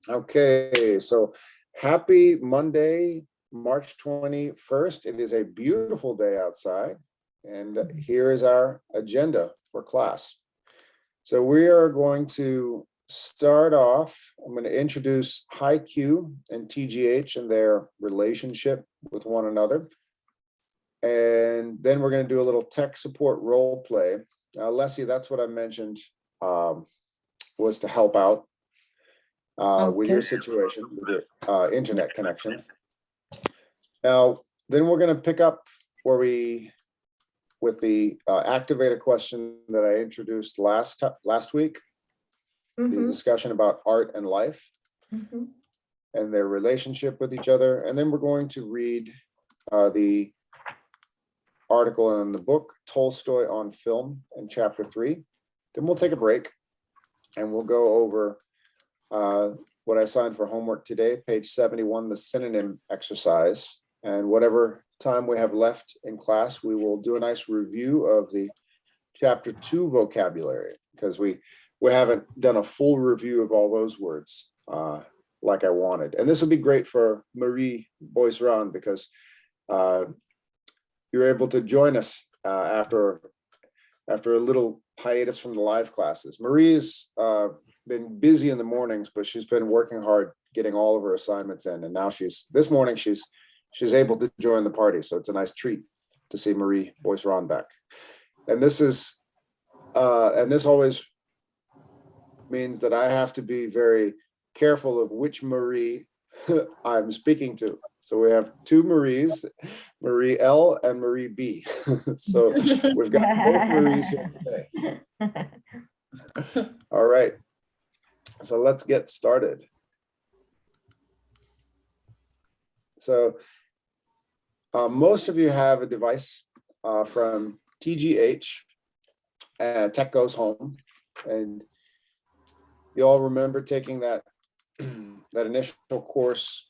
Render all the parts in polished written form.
Okay, so happy Monday, March 21st. It is a beautiful day outside, and here is our agenda for class. So we are going to start off. I'm going to introduce Q and TGH and their relationship with one another. And then we're going to do a little tech support role play. Leslie, that's what I mentioned was to help out with your situation, with your internet connection. Now, then we're going to pick up where with the activator question that I introduced last week, the discussion about art and life and their relationship with each other. And then we're going to read the article in the book, Tolstoy on Film, in chapter 3. Then we'll take a break and we'll go over what I assigned for homework today, page 71, the synonym exercise. And whatever time we have left in class, we will do a nice review of the chapter 2 vocabulary, because we haven't done a full review of all those words like I wanted. And this will be great for Marie Boisseron, because you're able to join us after a little hiatus from the live classes. Marie's been busy in the mornings, but she's been working hard getting all of her assignments in. And now this morning she's able to join the party. So it's a nice treat to see Marie Boisseron back. And this always means that I have to be very careful of which Marie I'm speaking to. So we have two Maries, Marie L and Marie B. So we've got both Maries here today. All right. So let's get started. So most of you have a device from TGH, Tech Goes Home, and you all remember taking that initial course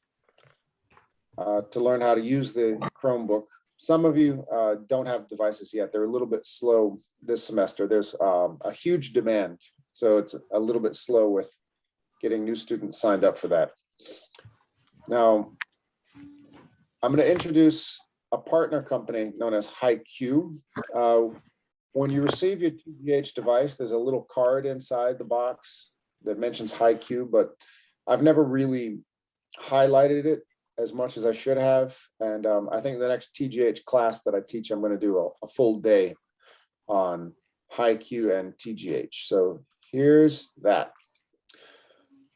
to learn how to use the Chromebook. Some of you don't have devices yet. They're a little bit slow this semester. There's a huge demand, so it's a little bit slow with getting new students signed up for that. Now, I'm going to introduce a partner company known as Q. When you receive your TGH device, there's a little card inside the box that mentions Q, but I've never really highlighted it as much as I should have. And I think the next TGH class that I teach, I'm going to do a full day on Q and TGH. So here's that.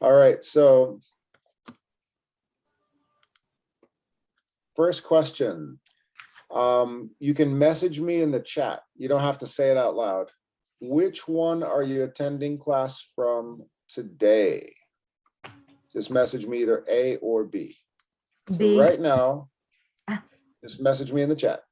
All right, so first question. You can message me in the chat. You don't have to say it out loud. Which one are you attending class from today? Just message me either A or B. So B. Right now, just message me in the chat.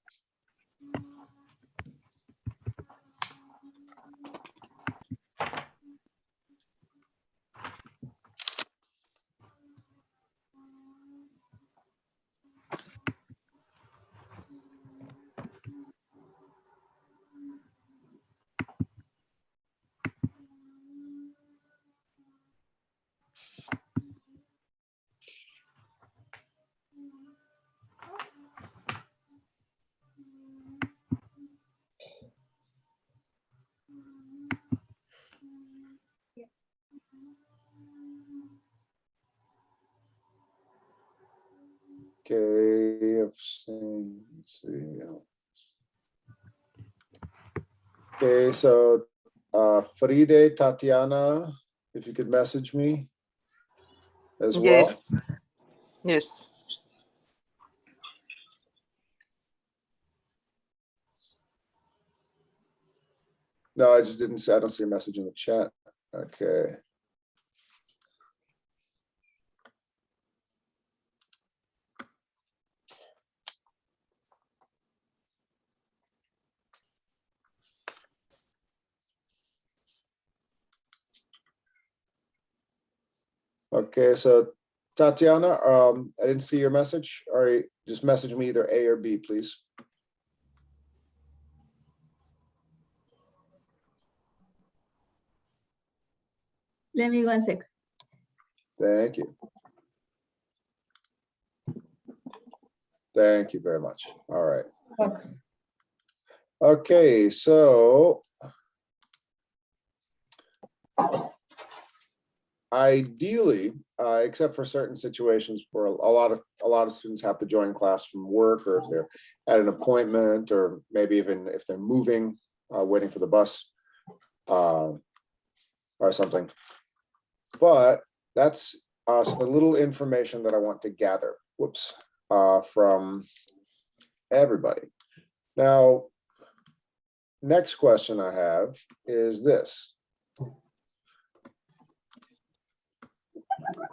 Okay, I've seen, let's see. Okay, so Faride, Tatiana, if you could message me as well. Yes. No, I just didn't see, I don't see a message in the chat. Okay. Okay, so Tatiana, I didn't see your message. All right, just message me either A or B, please. Let me 1 sec. Thank you. Thank you very much. All right. Okay. Okay, so ideally, except for certain situations where a lot of students have to join class from work, or if they're at an appointment, or maybe even if they're moving, waiting for the bus, or something. But that's a little information that I want to gather. Whoops, from everybody. Now, next question I have is this.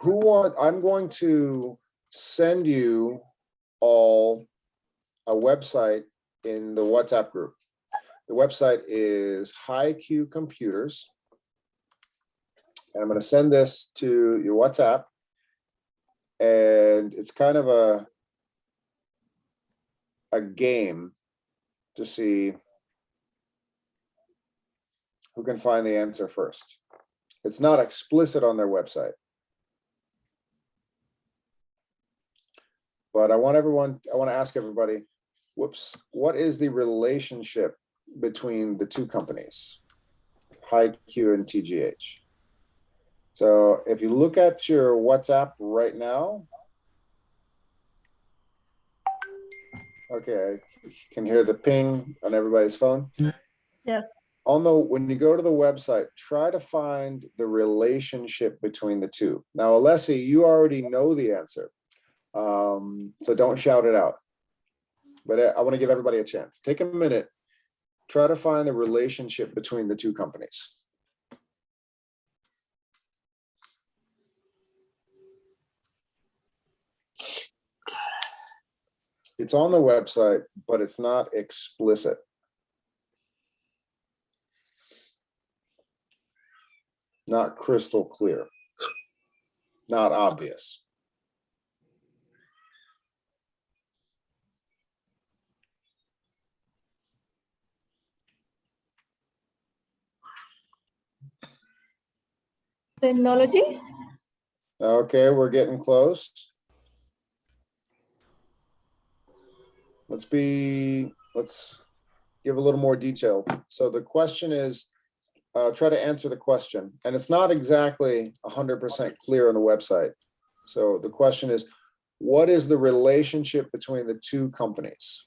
I'm going to send you all a website in the WhatsApp group. The website is HiQ Computers. And I'm going to send this to your WhatsApp. And it's kind of a game to see who can find the answer first. It's not explicit on their website. But I want to ask everybody, whoops, what is the relationship between the two companies, HiQ and TGH? So if you look at your WhatsApp right now, okay, I can hear the ping on everybody's phone. Yes. When you go to the website, try to find the relationship between the two. Now, Alessi, you already know the answer. So don't shout it out. But I want to give everybody a chance. Take a minute, try to find the relationship between the two companies. It's on the website, but it's not explicit. Not crystal clear. Not obvious. Technology? Okay, we're getting close. Let's give a little more detail. So the question is, try to answer the question. And it's not exactly 100% clear on the website. So the question is, what is the relationship between the two companies?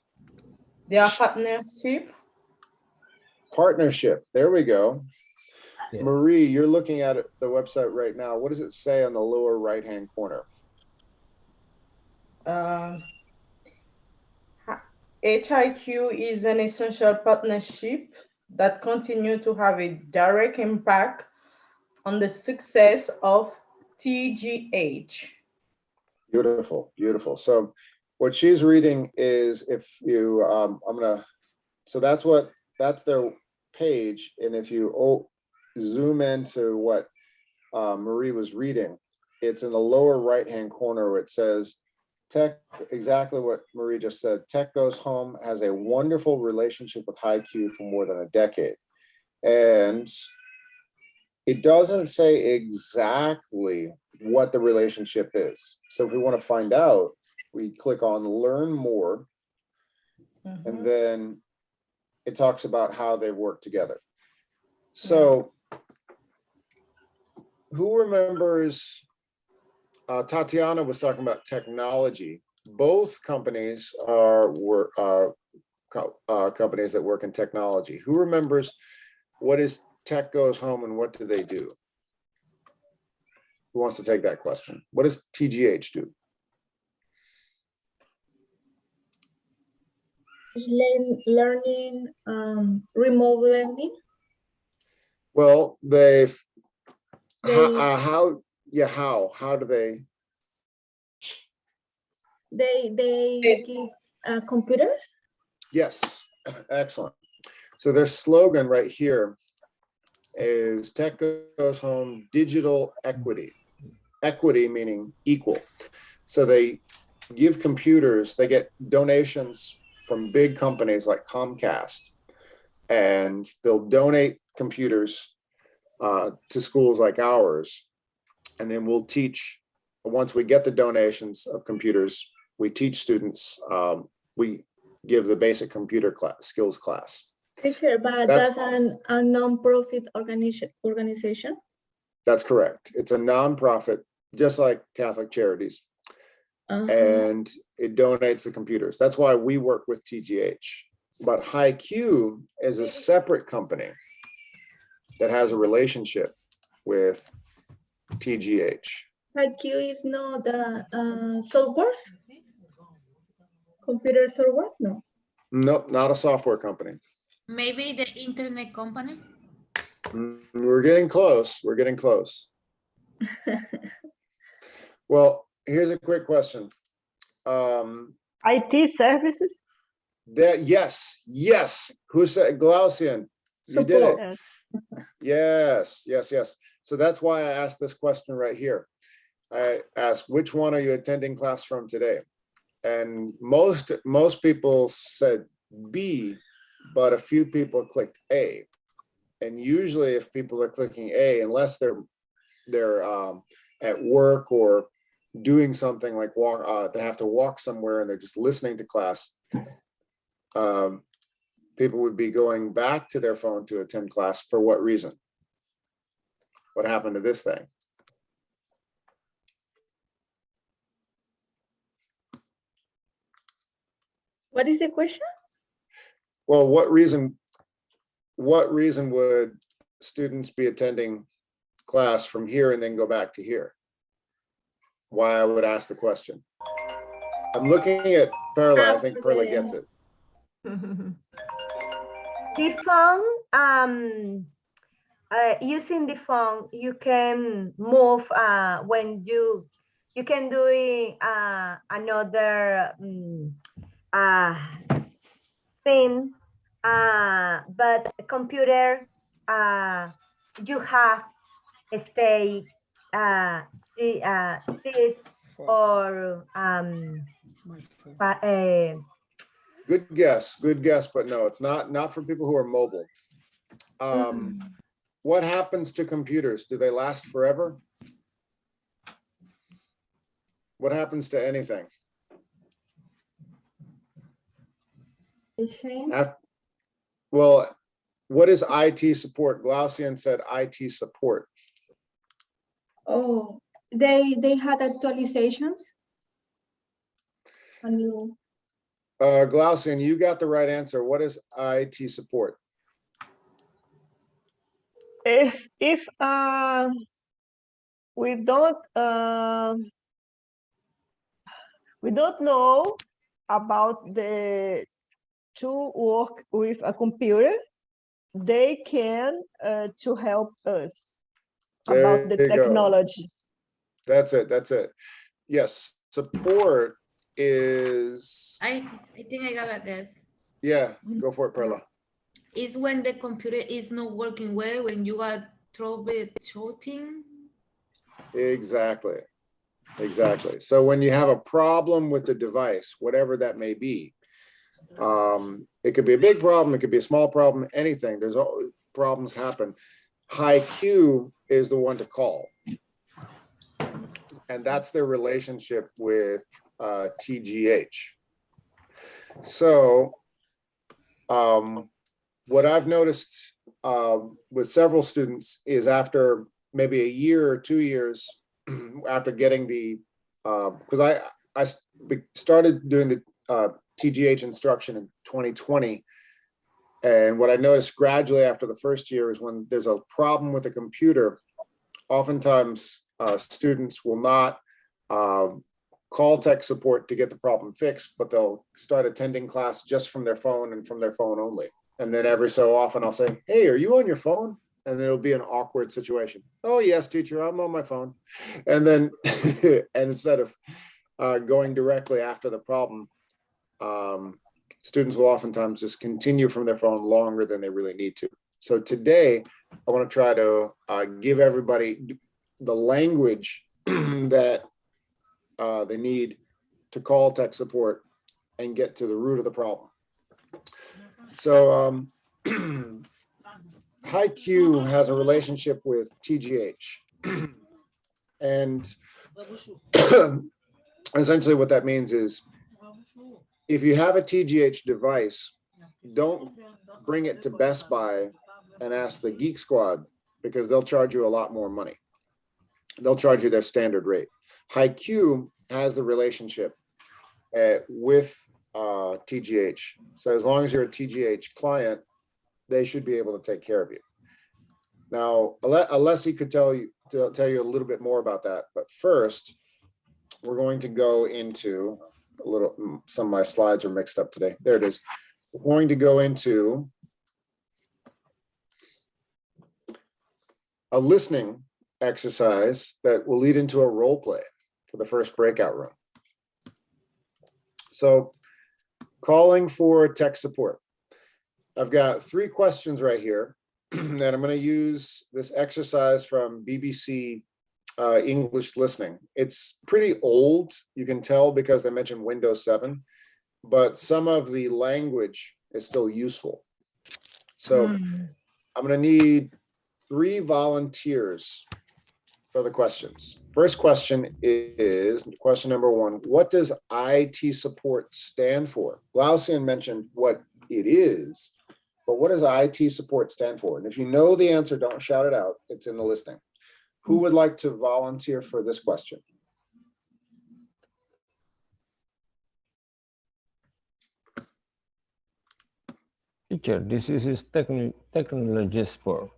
They are partnership. Partnership, there we go. Yeah. Marie, you're looking at the website right now. What does it say on the lower right-hand corner? HiQ is an essential partnership that continue to have a direct impact on the success of TGH. Beautiful, beautiful. So what she's reading is, if you, so that's their page. And if you zoom into what Marie was reading, it's in the lower right-hand corner where it says, Tech, exactly what Marie just said. Tech Goes Home has a wonderful relationship with HiQ for more than a decade. And it doesn't say exactly what the relationship is. So if we want to find out, we click on Learn More, and then it talks about how they work together. So who remembers, Tatiana was talking about technology. Both companies are companies that work in technology. Who remembers what is Tech Goes Home and what do they do? Who wants to take that question? What does TGH do? Learning, remote learning. Well, how do they? They give computers. Yes, excellent. So their slogan right here is Tech Goes Home, digital equity. Equity meaning equal. So they give computers, they get donations from big companies like Comcast, and they'll donate computers to schools like ours. And then we'll teach, once we get the donations of computers, we teach students, we give the basic computer skills class. Teacher, but That's- that's a non-profit organization. That's correct. It's a nonprofit, just like Catholic Charities, and it donates the computers. That's why we work with TGH. But HiQ is a separate company that has a relationship with TGH. IQ is not the software, computer software, no. Nope, not a software company. Maybe the internet company. We're getting close. We're getting close. Well, here's a quick question. IT services? Yes. Who said Glaucian? You did it. Yes. Yes. So that's why I asked this question right here. I asked, which one are you attending class from today? And most people said B, but a few people clicked A. And usually if people are clicking A, unless they're at work or doing something like they have to walk somewhere and they're just listening to class, people would be going back to their phone to attend class. For what reason? What happened to this thing? What is the question? Well, what reason would students be attending class from here and then go back to here? Why I would ask the question. I'm looking at Perla. I think Perla gets it. The phone, using the phone, you can move when you can do another thing, but computer, you have stay sit or Good guess, but no, it's not for people who are mobile. What happens to computers? Do they last forever? What happens to anything? Well, what is IT support? Glaucian said IT support. Oh, they had actualizations. And you, Glaucian, you got the right answer. What is IT support? If we don't know about to work with a computer, they can to help us about the There you go. technology. That's it. Yes, support is, I think I got this. yeah, go for it, Perla. Is when the computer is not working well, when you are troubleshooting. Exactly. So when you have a problem with the device, whatever that may be, it could be a big problem, it could be a small problem, anything. There's always problems happen. HiQ is the one to call. And that's their relationship with TGH. So what I've noticed with several students is after maybe a year or 2 years after getting the, because I started doing the TGH instruction in 2020. And what I noticed gradually after the first year is when there's a problem with a computer, oftentimes students will not call tech support to get the problem fixed, but they'll start attending class just from their phone and from their phone only. And then every so often I'll say, hey, are you on your phone? And it'll be an awkward situation. Oh, yes, teacher, I'm on my phone. And then, and instead of going directly after the problem, students will oftentimes just continue from their phone longer than they really need to. So today, I want to try to give everybody the language that they need to call tech support and get to the root of the problem. So HiQ has a relationship with TGH. And essentially what that means is if you have a TGH device, don't bring it to Best Buy and ask the Geek Squad because they'll charge you a lot more money. They'll charge you their standard rate. HiQ has the relationship with TGH. So as long as you're a TGH client, they should be able to take care of you. Now, Alessi could tell you a little bit more about that. But first, we're going to go into a little, some of my slides are mixed up today. There it is. We're going to go into a listening exercise that will lead into a role play for the first breakout room. So calling for tech support. I've got 3 questions right here that I'm going to use this exercise from BBC English listening. It's pretty old, you can tell because they mentioned Windows 7, but some of the language is still useful. So I'm going to need 3 volunteers for the questions. First question is question number 1. What does IT support stand for? Glaucian mentioned what it is, but what does IT support stand for? And if you know the answer, don't shout it out. It's in the listening. Who would like to volunteer for this question? Teacher, this is technology support.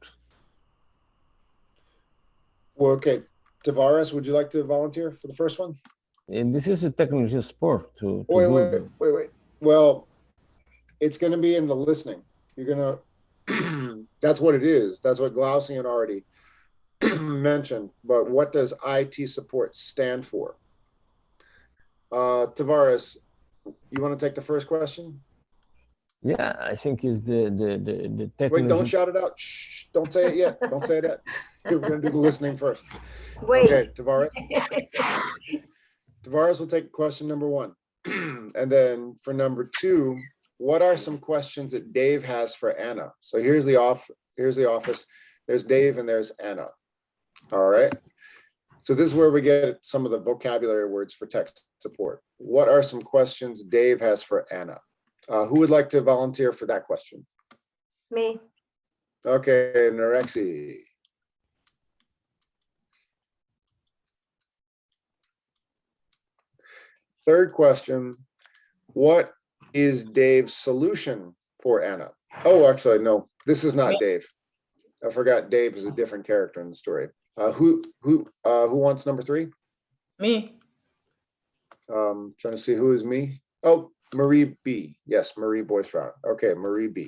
Well, okay, Tavares, would you like to volunteer for the first one? And this is a technology support to Wait. Well, it's going to be in the listening. You're going to, that's what it is. That's what Glaucian already mentioned. But what does IT support stand for? Tavares, you want to take the first question? Yeah, I think it's the technology. Wait, don't shout it out. Shh, don't say it yet. Don't say it yet. We're going to do the listening first. Wait. Okay, Tavares. Tavares will take question number 1. And then for number 2, what are some questions that Dave has for Anna? So here's the office. There's Dave and there's Anna. All right. So this is where we get some of the vocabulary words for tech support. What are some questions Dave has for Anna? Who would like to volunteer for that question? Me. Okay, Narexi. Third question, what is Dave's solution for Anna? Oh, actually, no, this is not Dave. I forgot Dave is a different character in the story. Who wants number 3? Me. Trying to see who is me. Oh, Marie B. Yes, Marie Boisfrown. Okay, Marie B.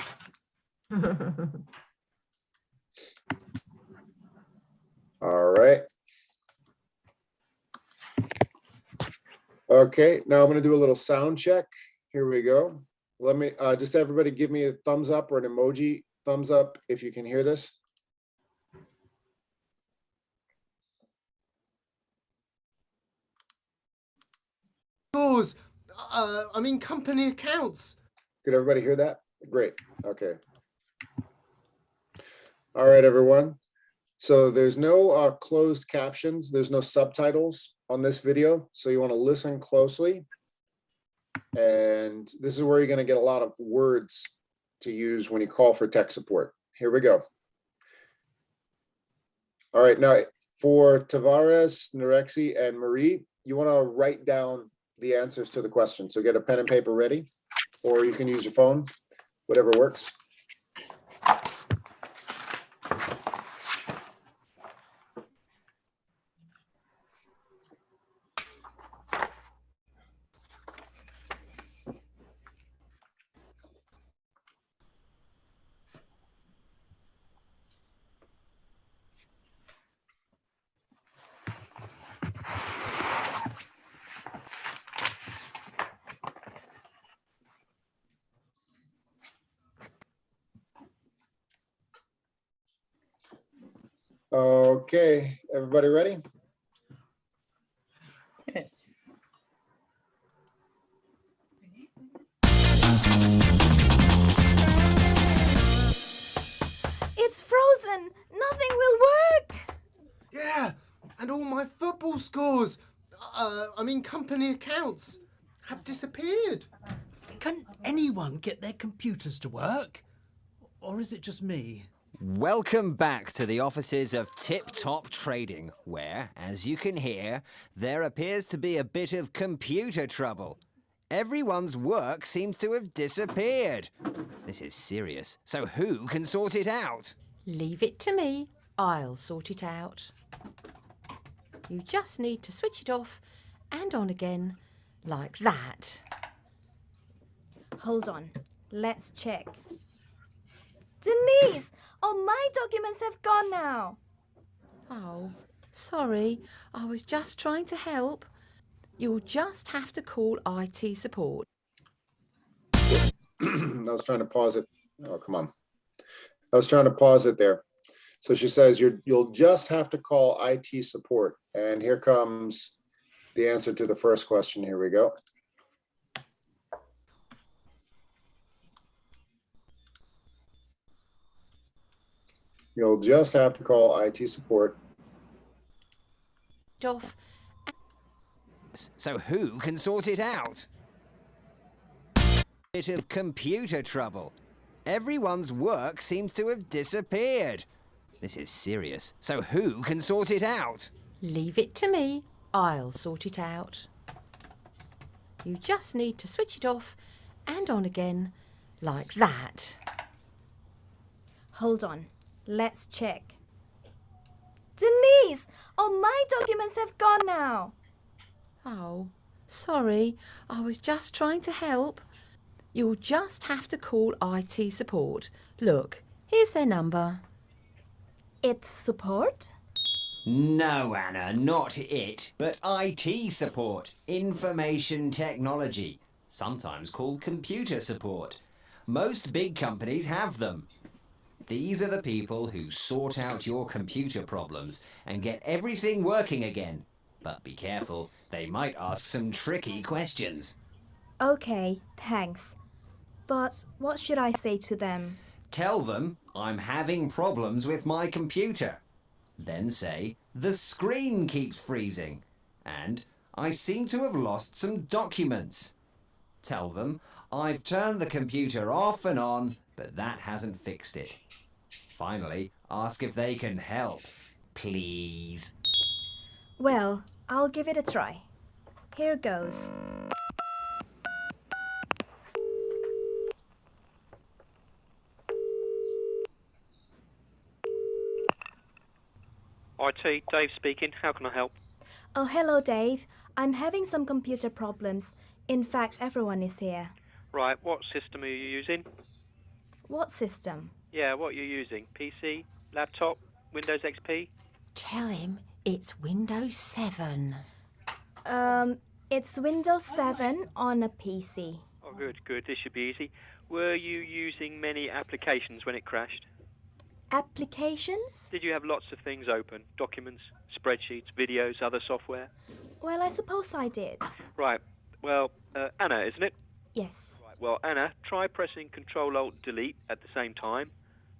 All right. Okay, now I'm going to do a little sound check. Here we go. Let me just everybody give me a thumbs up or an emoji thumbs up if you can hear this. I mean company accounts. Did everybody hear that? Great. Okay. All right, everyone. So there's no closed captions. There's no subtitles on this video. So you want to listen closely. And this is where you're going to get a lot of words to use when you call for tech support. Here we go. All right. Now for Tavares, Narexi, and Marie, you want to write down the answers to the question. So get a pen and paper ready, or you can use your phone, whatever works. Okay, everybody ready? Yes. It's frozen. Nothing will work. Yeah, And all my football scores, company accounts, have disappeared. Can anyone get their computers to work? Or is it just me? Welcome back to the offices of Tip Top Trading, where, as you can hear, there appears to be a bit of computer trouble. Everyone's work seems to have disappeared. This is serious, so who can sort it out? Leave it to me. I'll sort it out. You just need to switch it off and on again, like that. Hold on. Let's check. Denise! Oh, my documents have gone now. Oh, sorry. I was just trying to help. You'll just have to call IT support. I was trying to pause it. Oh, come on. I was trying to pause it there. So she says you'll just have to call IT support. And here comes the answer to the first question. Here we go. You'll just have to call IT support. Off. So who can sort it out? Bit of computer trouble. Everyone's work seems to have disappeared. This is serious, so who can sort it out? Leave it to me. I'll sort it out. You just need to switch it off and on again, like that. Hold on. Let's check. Denise! Oh, my documents have gone now. Oh, sorry. I was just trying to help. You'll just have to call IT support. Look, here's their number. It's support? No, Anna, not it, but IT support, information technology, sometimes called computer support. Most big companies have them. These are the people who sort out your computer problems and get everything working again. But be careful, they might ask some tricky questions. Okay, thanks. But what should I say to them? Tell them I'm having problems with my computer. Then say, the screen keeps freezing. And I seem to have lost some documents. Tell them I've turned the computer off and on, but that hasn't fixed it. Finally, ask if they can help. Please. Well, I'll give it a try. Here goes. IT, Dave speaking. How can I help? Oh, hello, Dave. I'm having some computer problems. In fact, everyone is here. Right, what system are you using? What system? Yeah, what are you using? PC, laptop, Windows XP? Tell him it's Windows 7. It's Windows 7 on a PC. Oh, good. This should be easy. Were you using many applications when it crashed? Applications? Did you have lots of things open? Documents, spreadsheets, videos, other software? Well, I suppose I did. Right. Well, Anna, isn't it? Yes. Right. Well, Anna, try pressing Control-Alt-Delete at the same time.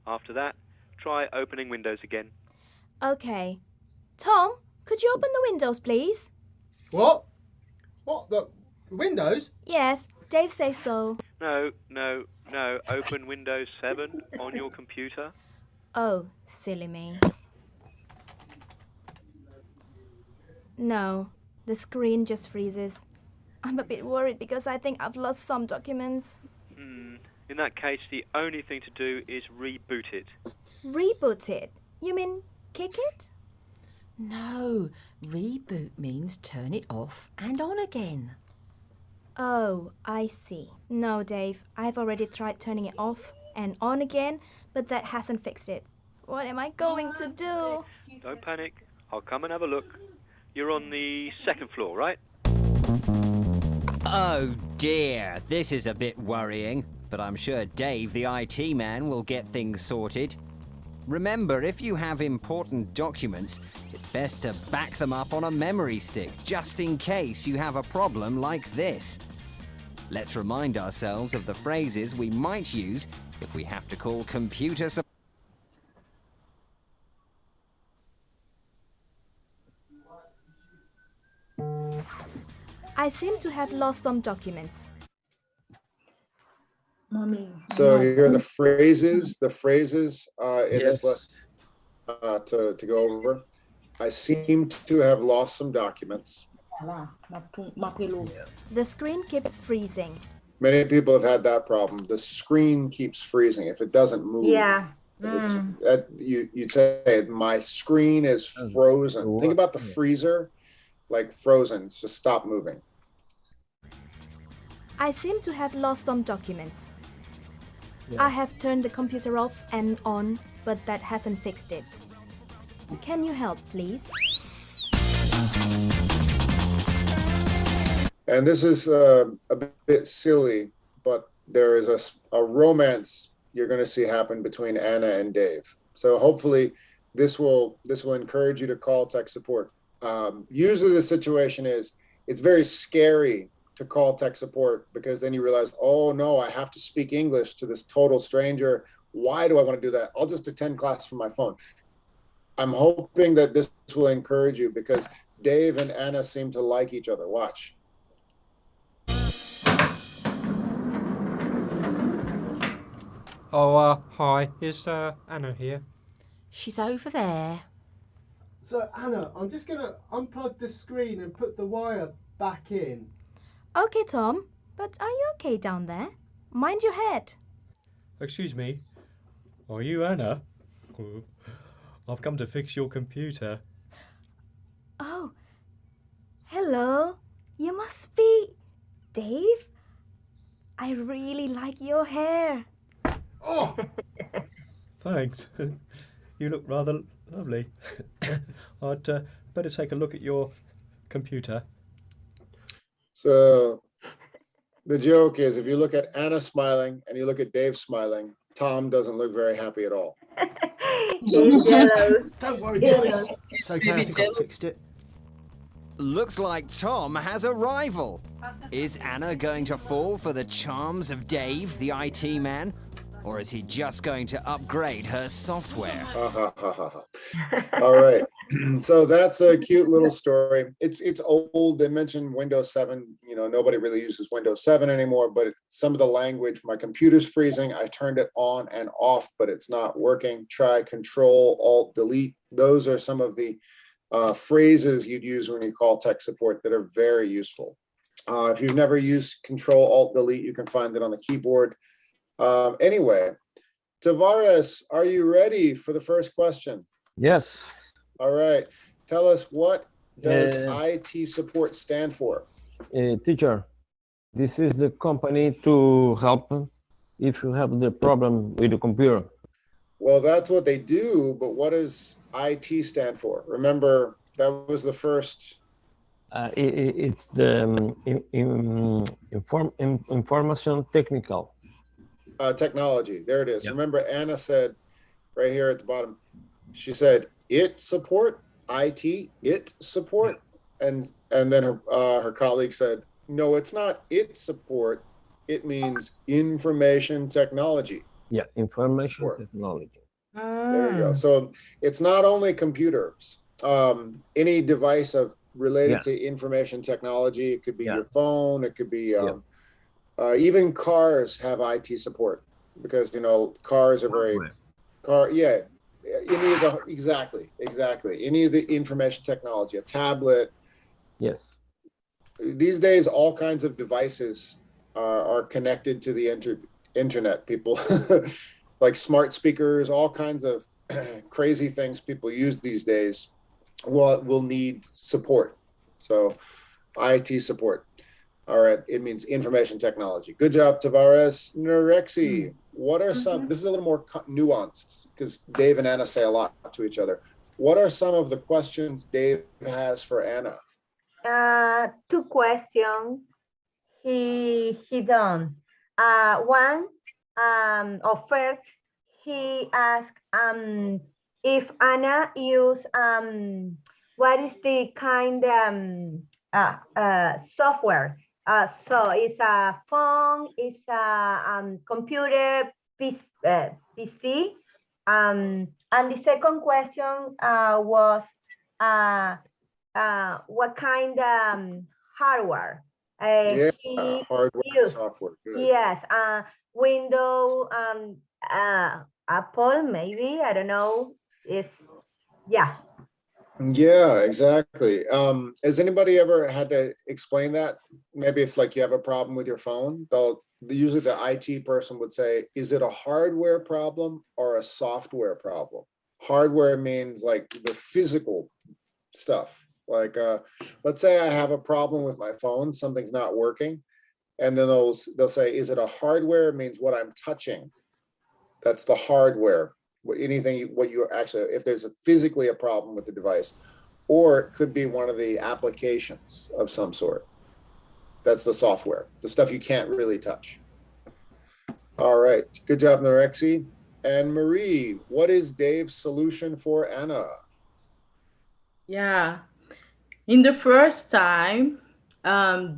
After that, try opening Windows again. Okay. Tom, could you open the windows, please? What? What? The Windows? Yes, Dave says so. No. Open Windows 7 on your computer. Oh, silly me. No, the screen just freezes. I'm a bit worried because I think I've lost some documents. In that case, the only thing to do is reboot it. Reboot it? You mean kick it? No, reboot means turn it off and on again. Oh, I see. No, Dave, I've already tried turning it off and on again, but that hasn't fixed it. What am I going to do? Don't panic. I'll come and have a look. You're on the second floor, right? Oh dear, this is a bit worrying, but I'm sure Dave, the IT man, will get things sorted. Remember, if you have important documents, it's best to back them up on a memory stick, just in case you have a problem like this. Let's remind ourselves of the phrases we might use if we have to call computer support. I seem to have lost some documents. So here are the phrases in this Yes. lesson to go over. I seem to have lost some documents. The screen keeps freezing. Many people have had that problem. The screen keeps freezing. If it doesn't move, Yeah. it's you'd say my screen is frozen. Think about the freezer, like frozen. It's just stop moving. I seem to have lost some documents. I have turned the computer off and on, but that hasn't fixed it. Can you help, please? And this is a bit silly, but there is a romance you're going to see happen between Anna and Dave. So hopefully this will encourage you to call tech support. Usually the situation is it's very scary to call tech support because then you realize, oh no, I have to speak English to this total stranger. Why do I want to do that? I'll just attend class from my phone. I'm hoping that this will encourage you because Dave and Anna seem to like each other. Watch. Oh, hi. Is Anna here? She's over there. So Anna, I'm just gonna unplug the screen and put the wire back in. Okay, Tom, but are you okay down there? Mind your head. Excuse me. Are you Anna? I've come to fix your computer. Oh, hello. You must be Dave? I really like your hair. Oh! Thanks. You look rather lovely. I'd better take a look at your computer. So the joke is if you look at Anna smiling and you look at Dave smiling, Tom doesn't look very happy at all. Don't worry, guys. It's okay, I think I fixed it. Looks like Tom has a rival. Is Anna going to fall for the charms of Dave, the IT man? Or is he just going to upgrade her software? All right. So that's a cute little story. It's old. They mentioned Windows 7. You know, nobody really uses Windows 7 anymore, but some of the language, my computer's freezing. I turned it on and off, but it's not working. Try Control, Alt, Delete. Those are some of the phrases you'd use when you call tech support that are very useful. If you've never used Control, Alt, Delete, you can find it on the keyboard. Anyway, Tavares, are you ready for the first question? Yes. All right. Tell us, what does IT support stand for? Teacher, this is the company to help if you have the problem with the computer. Well, that's what they do, but what does IT stand for? Remember, that was the first. It's the information technical. Technology. There it is. Yep. Remember, Anna said right here at the bottom, she said it support, IT, it support, and then her colleague said, no, it's not it support. It means information technology. Yeah, information technology. There you go. So it's not only computers. Any device related to information technology. It could be your phone. It could be even cars have IT support because, you know, cars are very any of the exactly any of the information technology, a tablet. Yes. These days, all kinds of devices are connected to the internet. People like smart speakers, all kinds of crazy things people use these days will need support. So IT support. All right, it means information technology. Good job, Tavares. Narexi, what are some, this is a little more nuanced because Dave and Anna say a lot to each other. What are some of the questions Dave has for Anna? Two questions he done. One, first, he asked if Anna use what is the kind software. So it's a phone, it's a computer, PC. And the second question was what kind hardware. Yeah, He hardware and used, software. Good. yes, Windows, Apple, maybe, I don't know. Yeah. Yeah, exactly. Has anybody ever had to explain that? Maybe if like you have a problem with your phone, usually the IT person would say, is it a hardware problem or a software problem? Hardware means like the physical stuff. Like, let's say I have a problem with my phone, something's not working. And then they'll say, is it a hardware? It means what I'm touching. That's the hardware. What you actually, if there's physically a problem with the device, or it could be one of the applications of some sort. That's the software, the stuff you can't really touch. All right, good job, Narexi. And Marie, what is Dave's solution for Anna? Yeah. In the first time,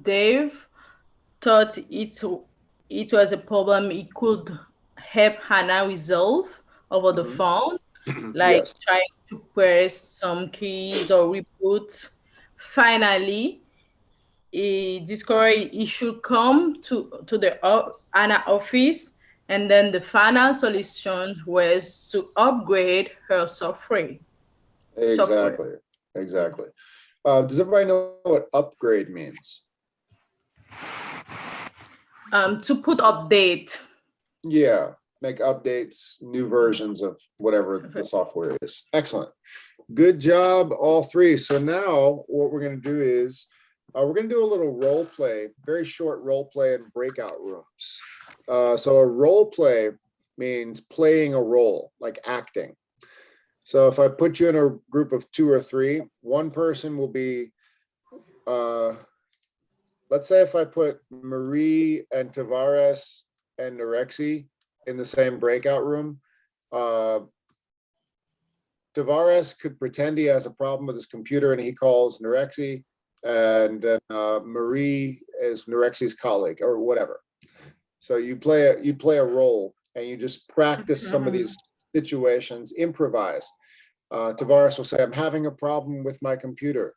Dave thought it was a problem he could help Hannah resolve over the phone, like Yes. trying to press some keys or reboot. Finally, he discovered he should come to the Anna office, and then the final solution was to upgrade her software. Exactly. Exactly. Does everybody know what upgrade means? To put update. Yeah, make updates, new versions of whatever the software is. Excellent. Good job, all three. So now what we're going to do is we're going to do a little role play, very short role play in breakout rooms. So a role play means playing a role, like acting. So if I put you in a group of 2 or 3, one person will be, let's say if I put Marie and Tavares and Narexi in the same breakout room, Tavares could pretend he has a problem with his computer and he calls Narexi, and then Marie is Narexi's colleague or whatever. So you play a role and you just practice some of these situations, improvise. Tavares will say, I'm having a problem with my computer.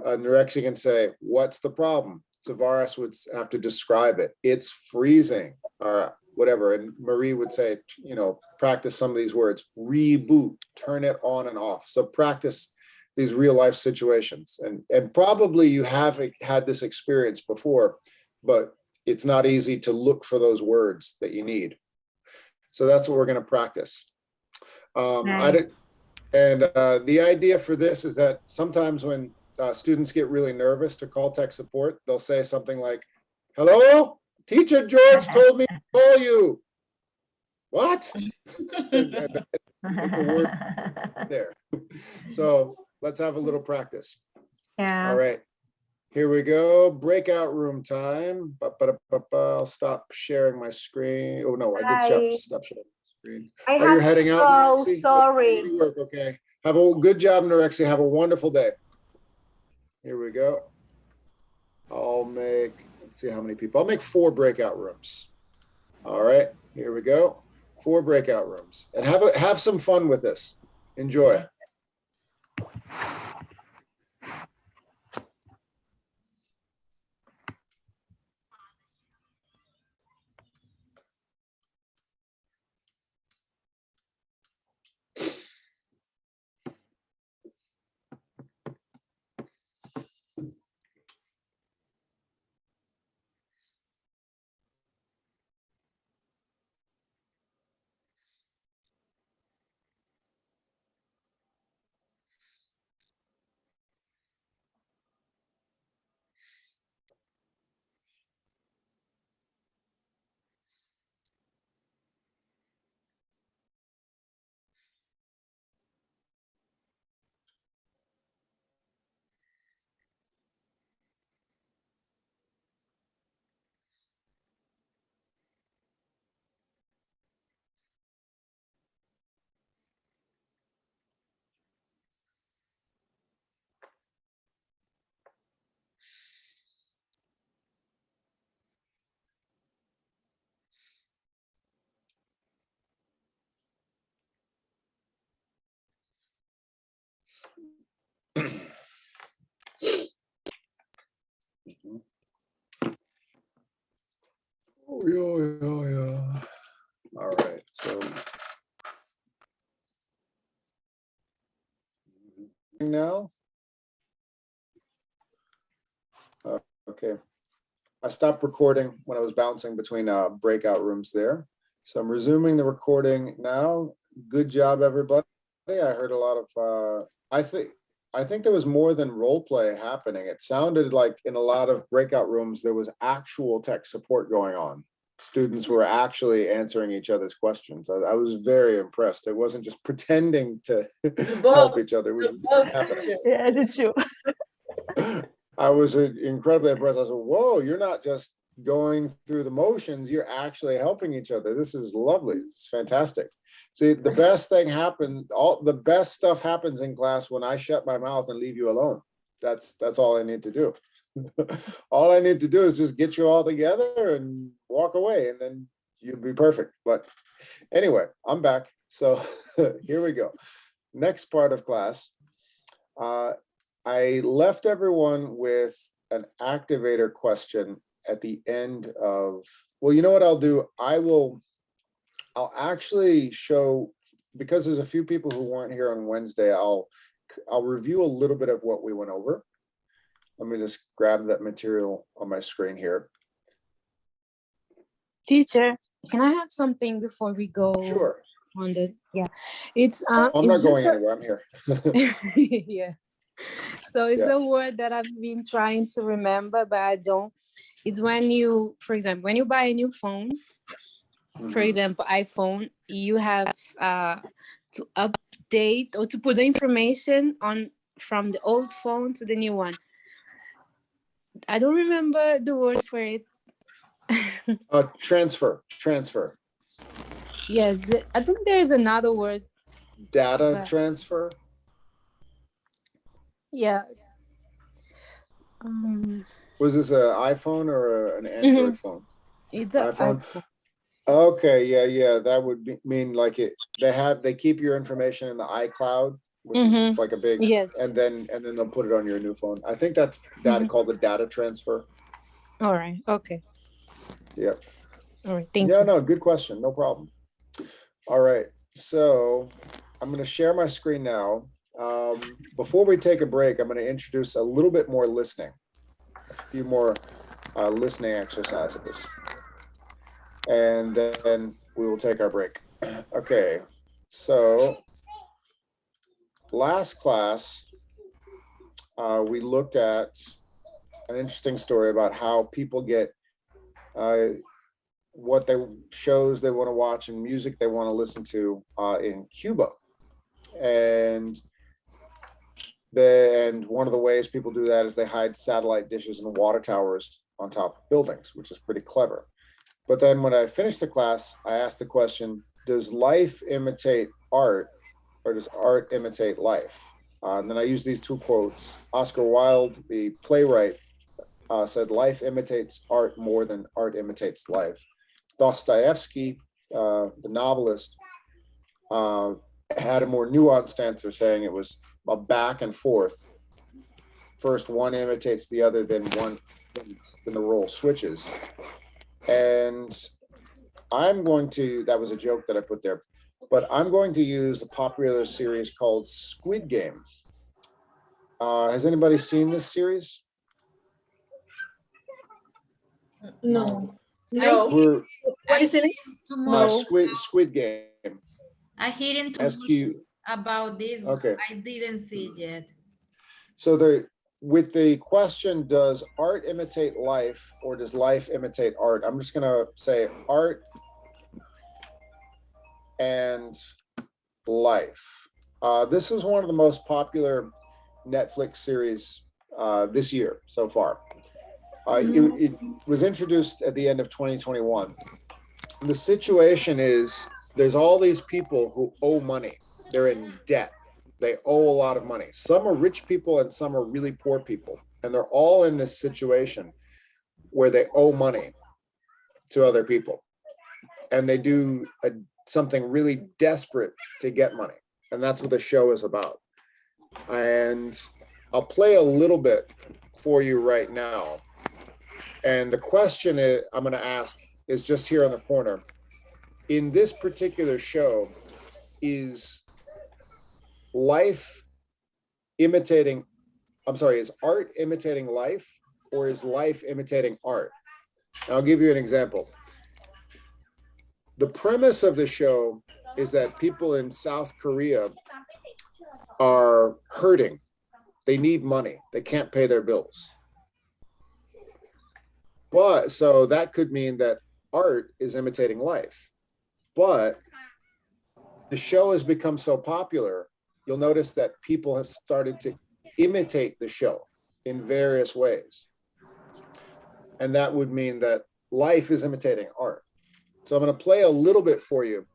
Narexi can say, what's the problem? Tavares would have to describe it. It's freezing or whatever. And Marie would say, practice some of these words, reboot, turn it on and off. So practice these real life situations. And probably you have had this experience before, but it's not easy to look for those words that you need. So that's what we're going to practice. The idea for this is that sometimes when students get really nervous to call tech support, they'll say something like, hello, teacher George told me to call you. What? The word there. So let's have a little practice. Yeah. All right. Here we go. Breakout room time. I'll stop sharing my screen. Oh no, I did stop sharing my screen. Oh, you're heading out? Oh, sorry. Go to work, okay. Have a good job, Narexi. Have a wonderful day. Here we go. Let's see how many people. I'll make 4 breakout rooms. All right, here we go. 4 breakout rooms. And have some fun with this. Enjoy. Okay. I stopped recording when I was bouncing between breakout rooms there. So I'm resuming the recording now. Good job, everybody. I heard a lot of, I think there was more than role play happening. It sounded like in a lot of breakout rooms, there was actual tech support going on. Students were actually answering each other's questions. I was very impressed. It wasn't just pretending to help each other. It was happening. Yes, it's true. I was incredibly impressed. I said, whoa, you're not just going through the motions, you're actually helping each other. This is lovely. This is fantastic. See, the best thing happens, all the best stuff happens in class when I shut my mouth and leave you alone. That's all I need to do. All I need to do is just get you all together and walk away, and then you'll be perfect. But anyway, I'm back. So here we go. Next part of class. I left everyone with an activator question at the end of, well, you know what I'll do? I'll actually show, because there's a few people who weren't here on Wednesday, I'll review a little bit of what we went over. Let me just grab that material on my screen here. Teacher, can I have something before we go? Sure. On the, yeah, it's I'm it's not going just anywhere. I'm here. yeah. So it's Yeah. a word that I've been trying to remember, but I don't. It's when you, for example, when you buy a new phone, for example, iPhone, you have to update or to put the information on from the old phone to the new one. I don't remember the word for it. Transfer. Yes, I think there is another word. Data but- transfer. Yeah. Was this an iPhone or an Android phone? It's an iPhone. iPhone. Okay, yeah. That would mean like they keep your information in the iCloud, which is just like a big, Yes. and then they'll put it on your new phone. I think that's called the data transfer. All right. Okay. Yeah. All right. Thank Yeah, you. no, good question. No problem. All right. So I'm going to share my screen now. Before we take a break, I'm going to introduce a little bit more listening, a few more listening exercises, and then we will take our break. Okay. So last class, we looked at an interesting story about how people get what shows they want to watch and music they want to listen to in Cuba. And one of the ways people do that is they hide satellite dishes and water towers on top of buildings, which is pretty clever. But then when I finished the class, I asked the question, does life imitate art, or does art imitate life? And then I used these two quotes. Oscar Wilde, the playwright, said, life imitates art more than art imitates life. Dostoevsky, the novelist, had a more nuanced answer, saying it was a back and forth. First one imitates the other, then the role switches. And that was a joke that I put there, but I'm going to use a popular series called Squid Game. Has anybody seen this series? No. We're, What is it? Squid Game. I heard SQ. about this, Okay. but I didn't see it yet. So with the question, does art imitate life or does life imitate art? I'm just gonna say art and life. This is one of the most popular Netflix series this year so far. It was introduced at the end of 2021. The situation is there's all these people who owe money. They're in debt. They owe a lot of money. Some are rich people and some are really poor people. And they're all in this situation where they owe money to other people. And they do something really desperate to get money. And that's what the show is about. And I'll play a little bit for you right now. And the question I'm going to ask is just here on the corner. In this particular show, is art imitating life, or is life imitating art? And I'll give you an example. The premise of the show is that people in South Korea are hurting. They need money. They can't pay their bills. But so that could mean that art is imitating life. But the show has become so popular, you'll notice that people have started to imitate the show in various ways. And that would mean that life is imitating art. So I'm going to play a little bit for you,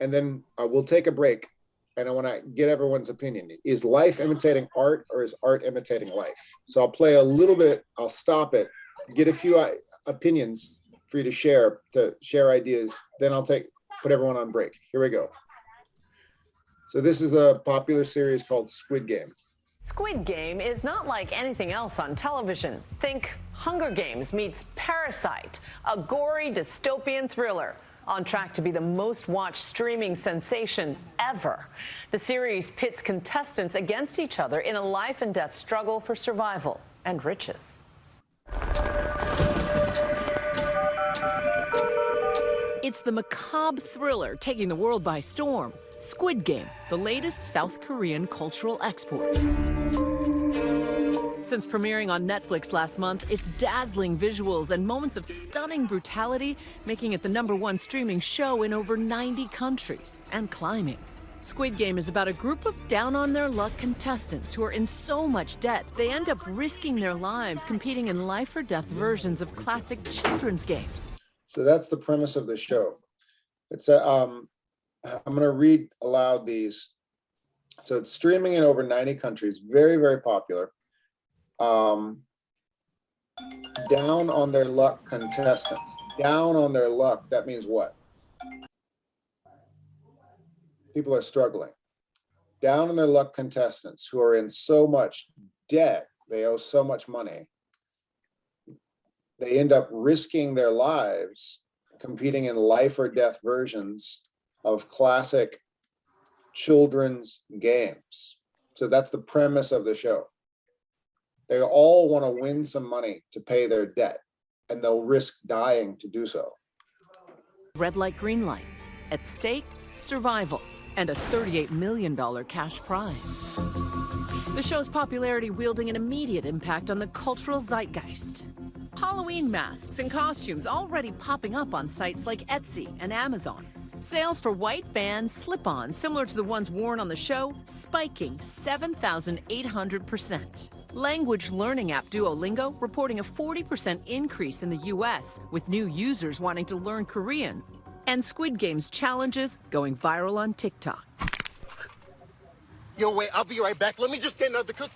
and then we'll take a break. And I want to get everyone's opinion. Is life imitating art, or is art imitating life? So I'll play a little bit, I'll stop it, get a few opinions for you to share ideas. Then I'll put everyone on break. Here we go. So this is a popular series called Squid Game. Squid Game is not like anything else on television. Think Hunger Games meets Parasite, a gory dystopian thriller on track to be the most watched streaming sensation ever. The series pits contestants against each other in a life and death struggle for survival and riches. It's the macabre thriller taking the world by storm. Squid Game, the latest South Korean cultural export. Since premiering on Netflix last month, its dazzling visuals and moments of stunning brutality making it the #1 streaming show in over 90 countries and climbing. Squid Game is about a group of down-on-their-luck contestants who are in so much debt, they end up risking their lives competing in life-or-death versions of classic children's games. So that's the premise of the show. It's I'm going to read aloud these. So it's streaming in over 90 countries, very, very popular. Down on their luck contestants. Down on their luck, that means what? People are struggling. Down on their luck contestants who are in so much debt, they owe so much money. They end up risking their lives competing in life or death versions of classic children's games. So that's the premise of the show. They all want to win some money to pay their debt, and they'll risk dying to do so. Red light, green light. At stake, survival and a $38 million cash prize. The show's popularity wielding an immediate impact on the cultural zeitgeist. Halloween masks and costumes already popping up on sites like Etsy and Amazon. Sales for white Vans slip-ons similar to the ones worn on the show spiking 7,800%. Language learning app Duolingo reporting a 40% increase in the US, with new users wanting to learn Korean. And Squid Game's challenges going viral on TikTok. Yo, wait, I'll be right back. Let me just get another cookie.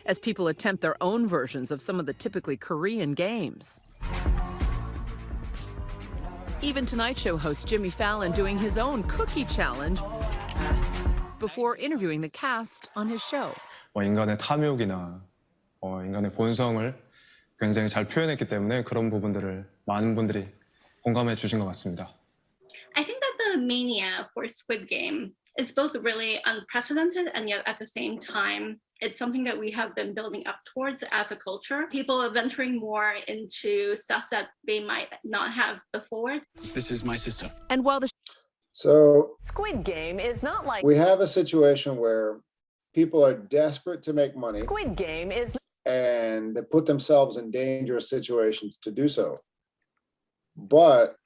As people attempt their own versions of some of the typically Korean games. Even Tonight Show host Jimmy Fallon doing his own cookie challenge before interviewing the cast on his show. 인간의 탐욕이나 인간의 본성을 굉장히 잘 표현했기 때문에 그런 부분들을 많은 분들이 공감해 주신 것 같습니다. I think that the mania for Squid Game is both really unprecedented and yet at the same time, it's something that we have been building up towards as a culture. People are venturing more into stuff that they might not have before. This is my sister. And while the Squid Game is not like we have a situation where people are desperate to make money. Squid Game is and they put themselves in dangerous situations to do so. But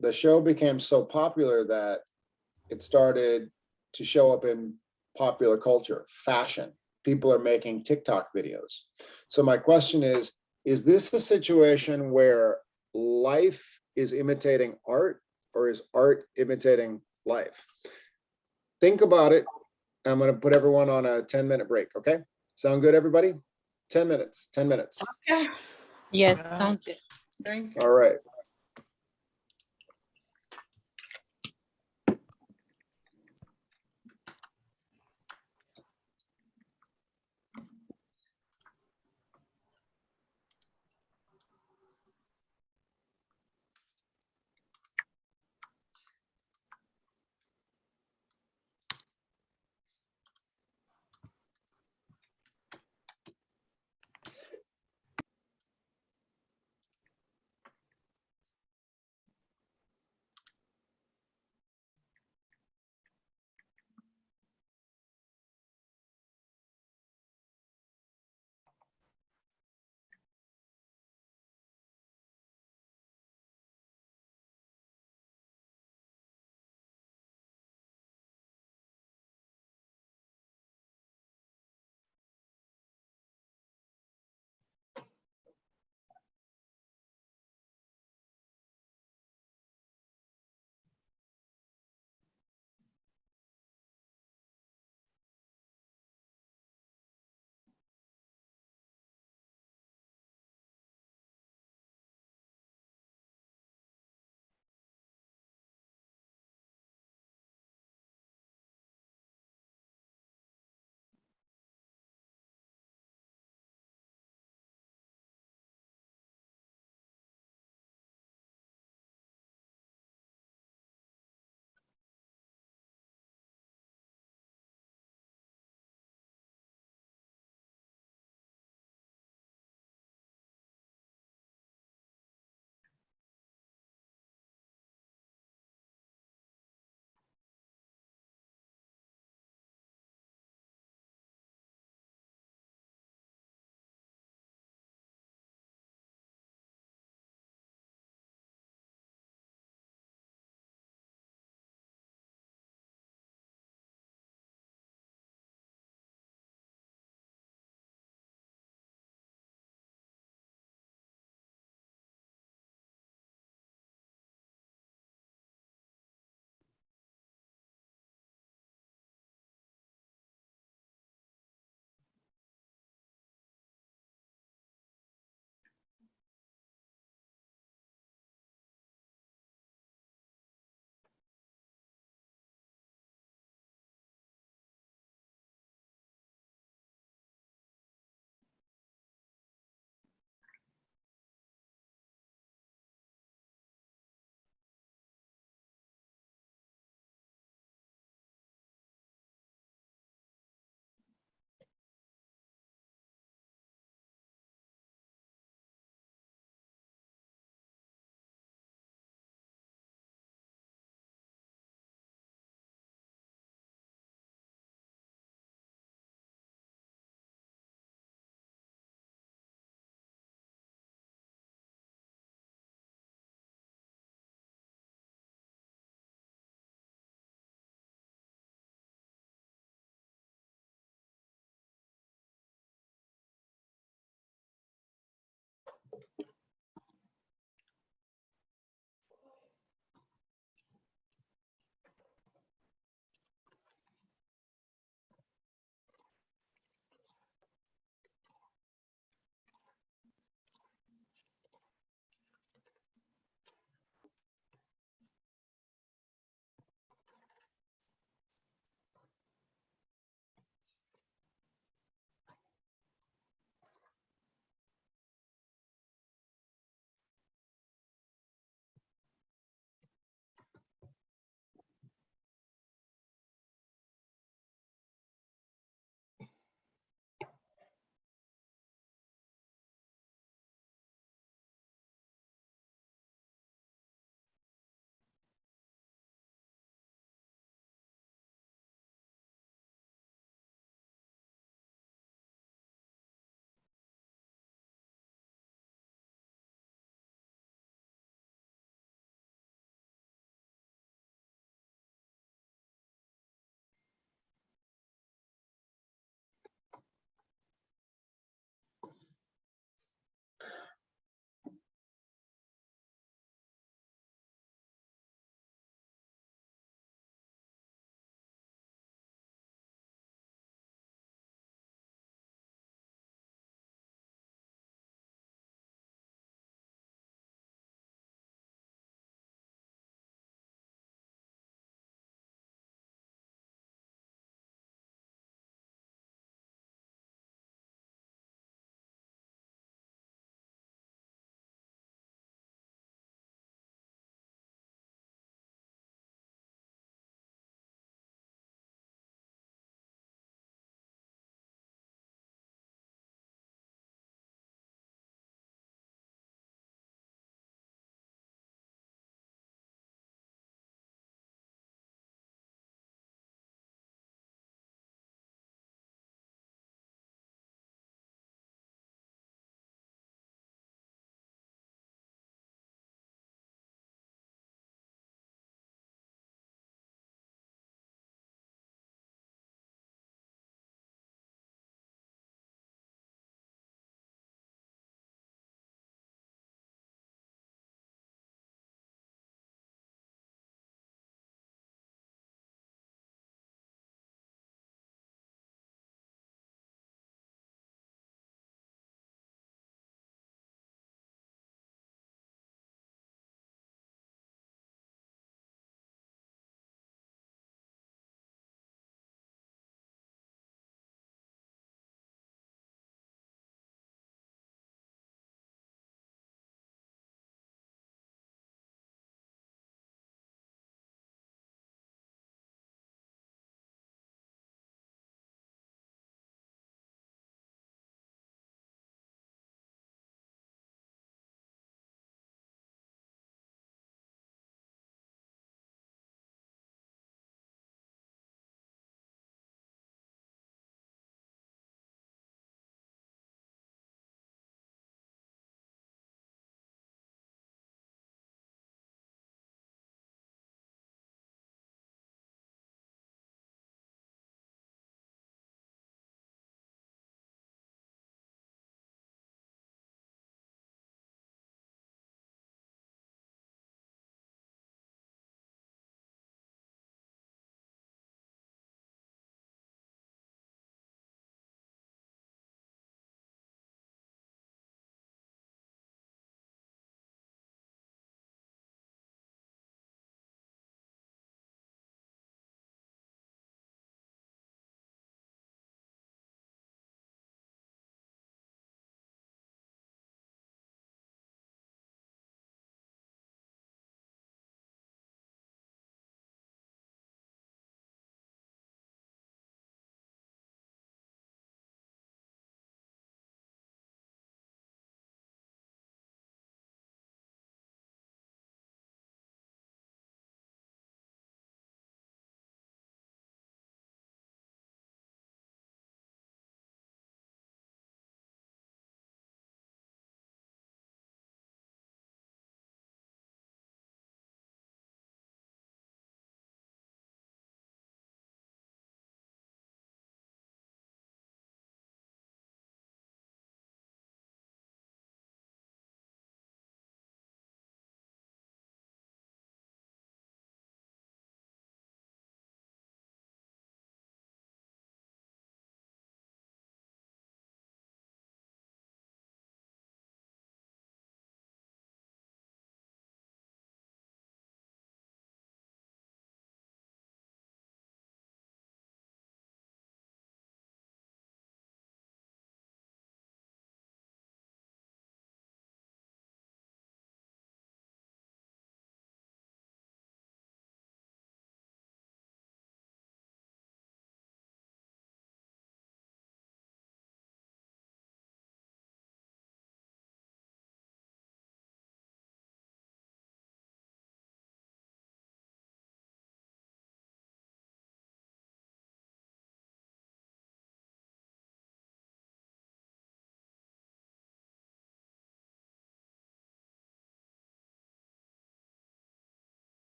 the show became so popular that it started to show up in popular culture, fashion. People are making TikTok videos. So my question is this a situation where life is imitating art, or is art imitating life? Think about it. I'm going to put everyone on a 10-minute break, okay? Sound good, everybody? 10 minutes, 10 minutes. Okay. Yes, sounds good. All right.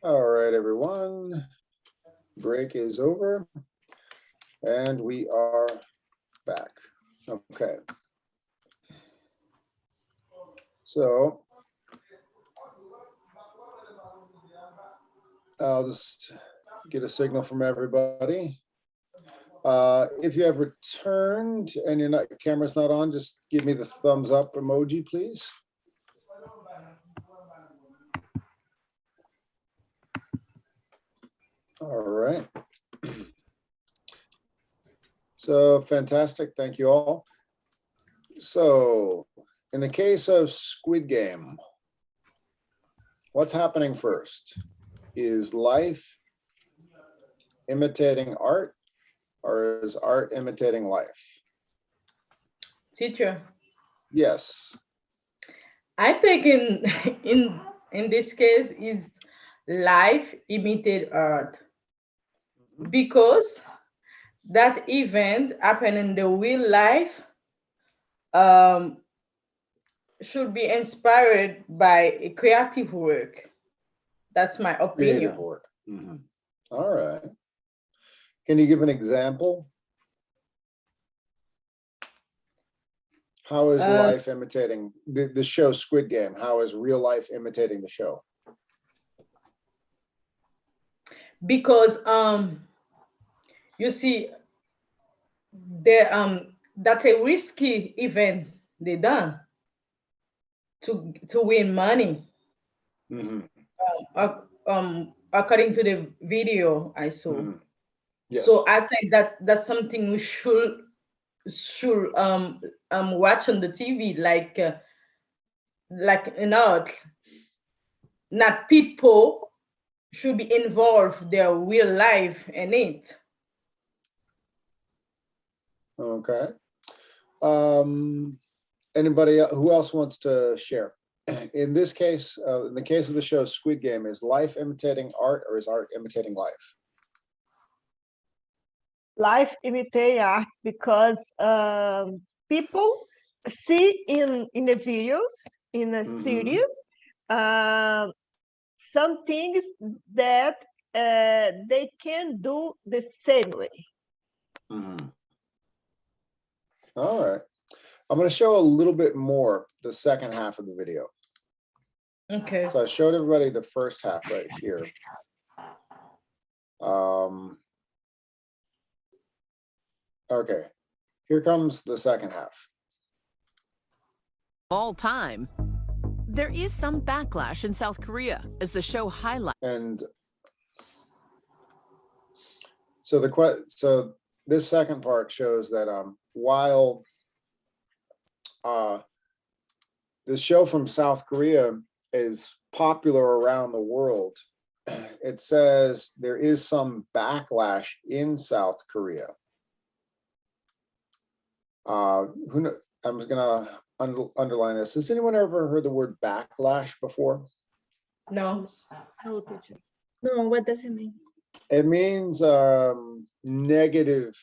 All right, everyone. Break is over. And we are back. Okay. So I'll just get a signal from everybody. If you have returned and your camera's not on, just give me the thumbs up emoji, please. All right. So fantastic. Thank you all. So in the case of Squid Game, what's happening first? Is life imitating art, or is art imitating life? Teacher. Yes. I think in this case is life imitate art, because that event happened in the real life should be inspired by a creative work. That's my opinion. Creative work. All right. Can you give an example? How is life imitating the show Squid Game? How is real life imitating the show? Because you see, that's a risky event they done to win money. According to the video I saw. Yes. So I think that's something we should watch on the TV, like an art. Not people should be involved their real life in it. Okay. Anybody who else wants to share? In this case, in the case of the show Squid Game, is life imitating art, or is art imitating life? Life imitate art, because people see in the videos, in a series, some things that they can do the same way. All right. I'm going to show a little bit more the second half of the video. Okay. So I showed everybody the first half right here. Okay, here comes the second half. All time. There is some backlash in South Korea as the show highlights. And so this second part shows that while the show from South Korea is popular around the world, it says there is some backlash in South Korea. Who know, I'm just gonna underline this. Has anyone ever heard the word backlash before? No. No, teacher. No, what does it mean? It means a negative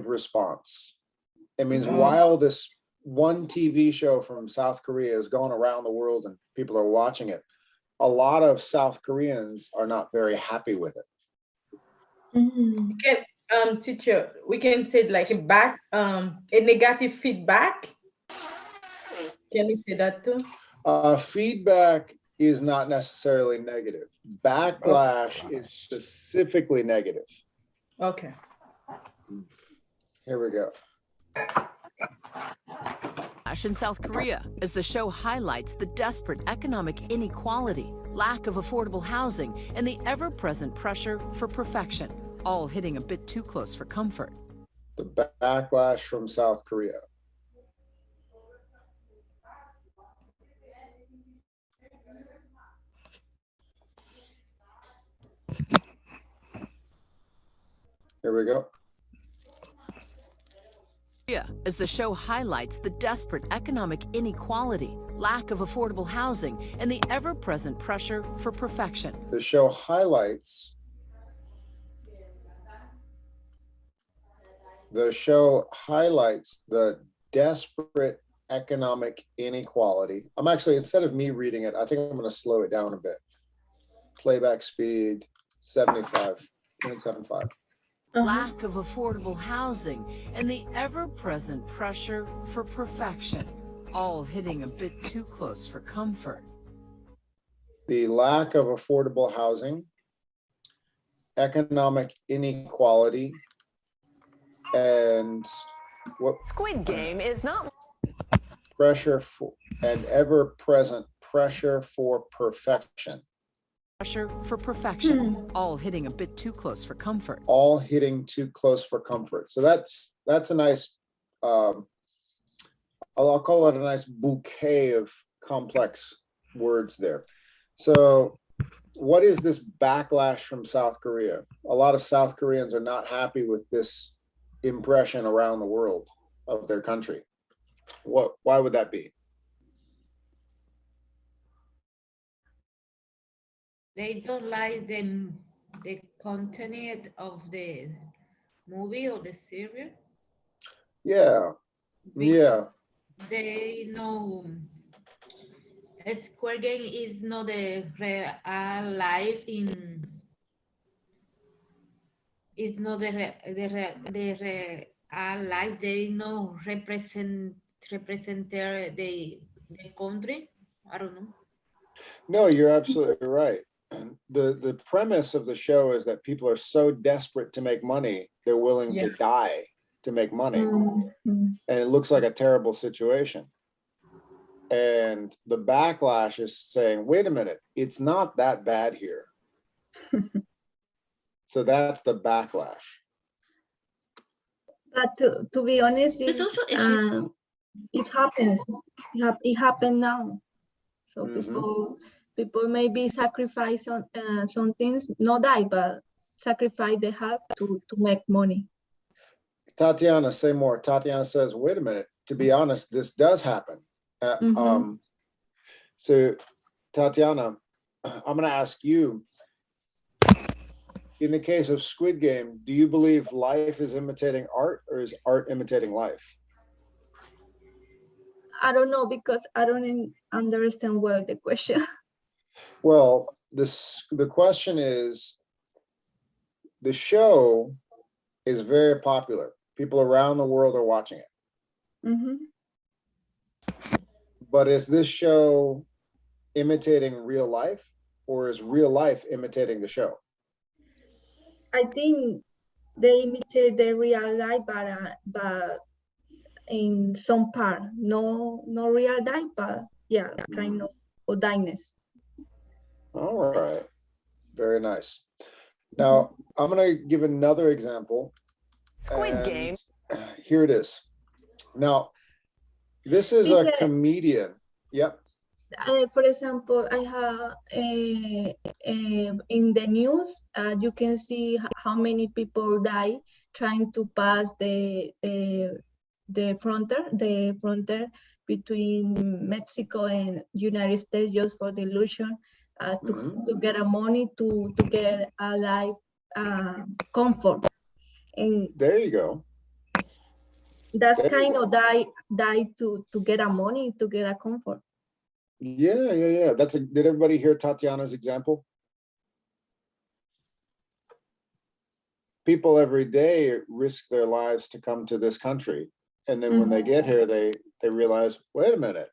response. It means while this one TV show from South Korea is going around the world and people are watching it, a lot of South Koreans are not very happy with it. We can, teacher, we can say like a negative feedback. Can you say that too? Feedback is not necessarily negative. Backlash is specifically negative. Okay. Here we go. In South Korea, as the show highlights the desperate economic inequality, lack of affordable housing, and the ever-present pressure for perfection, all hitting a bit too close for comfort. The backlash from South Korea. Here we go. As the show highlights the desperate economic inequality, lack of affordable housing, and the ever-present pressure for perfection. The show highlights the desperate economic inequality. I'm actually, instead of me reading it, I think I'm going to slow it down a bit. playback speed, 0.75. Lack of affordable housing and the ever-present pressure for perfection, all hitting a bit too close for comfort. The lack of affordable housing, economic inequality, and what Squid Game is not pressure for and ever-present pressure for perfection. pressure for perfection, all hitting a bit too close for comfort. All hitting too close for comfort. So that's a nice, I'll call it a nice bouquet of complex words there. So what is this backlash from South Korea? A lot of South Koreans are not happy with this impression around the world of their country. Why would that be? They don't like the content of the movie or the series. Yeah. They know Square Game is not the real life in. It's not the real life. They know represent the country. I don't know. No, you're absolutely right. The premise of the show is that people are so desperate to make money, they're willing to die to make money. And it looks like a terrible situation. And the backlash is saying, wait a minute, it's not that bad here. So that's the backlash. But to be honest, There's also it happens. It happened now. So people maybe sacrifice on some things, not die, but sacrifice they have to make money. Tatiana, say more. Tatiana says, wait a minute, to be honest, this does happen. So Tatiana, I'm going to ask you, in the case of Squid Game, do you believe life is imitating art or is art imitating life? I don't know, because I don't understand well the question. Well, the question is, the show is very popular. People around the world are watching it. But is this show imitating real life, or is real life imitating the show? I think they imitate the real life, but in some part, no real life, but yeah, kind of dimeness. All right, very nice. Now I'm going to give another example. Squid Game. Here it is. Now, this is a comedian. Yep. For example, I have in the news, you can see how many people die trying to pass the frontier between Mexico and United States, just for the illusion to get a money to get a life comfort. And there you go. That's kind of die to get a money, to get a comfort. Yeah. Did everybody hear Tatiana's example? People every day risk their lives to come to this country. And then when they get here, they realize, wait a minute.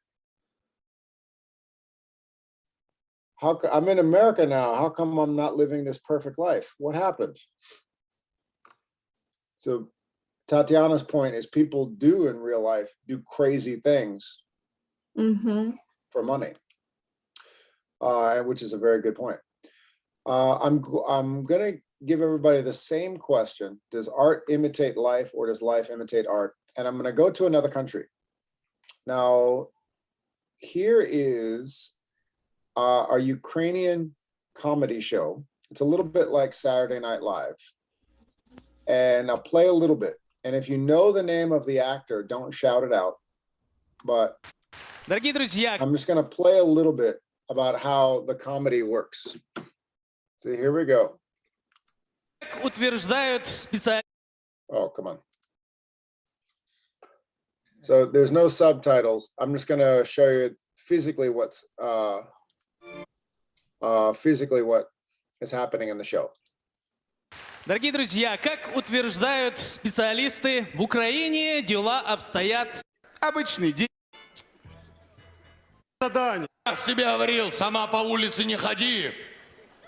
I'm in America now. How come I'm not living this perfect life? What happened? So Tatiana's point is, people do in real life do crazy things for money, which is a very good point. I'm going to give everybody the same question. Does art imitate life, or does life imitate art? And I'm going to go to another country. Now, here is a Ukrainian comedy show. It's a little bit like Saturday Night Live. And I'll play a little bit. And if you know the name of the actor, don't shout it out. But I'm just going to play a little bit about how the comedy works. So here we go. Oh, come on. So there's no subtitles. I'm just going to show you physically what is happening in the show. Дорогие друзья, как утверждают специалисты, в Украине дела обстоят... Обычный день. Задание. Я ж тебе говорил, сама по улице не ходи,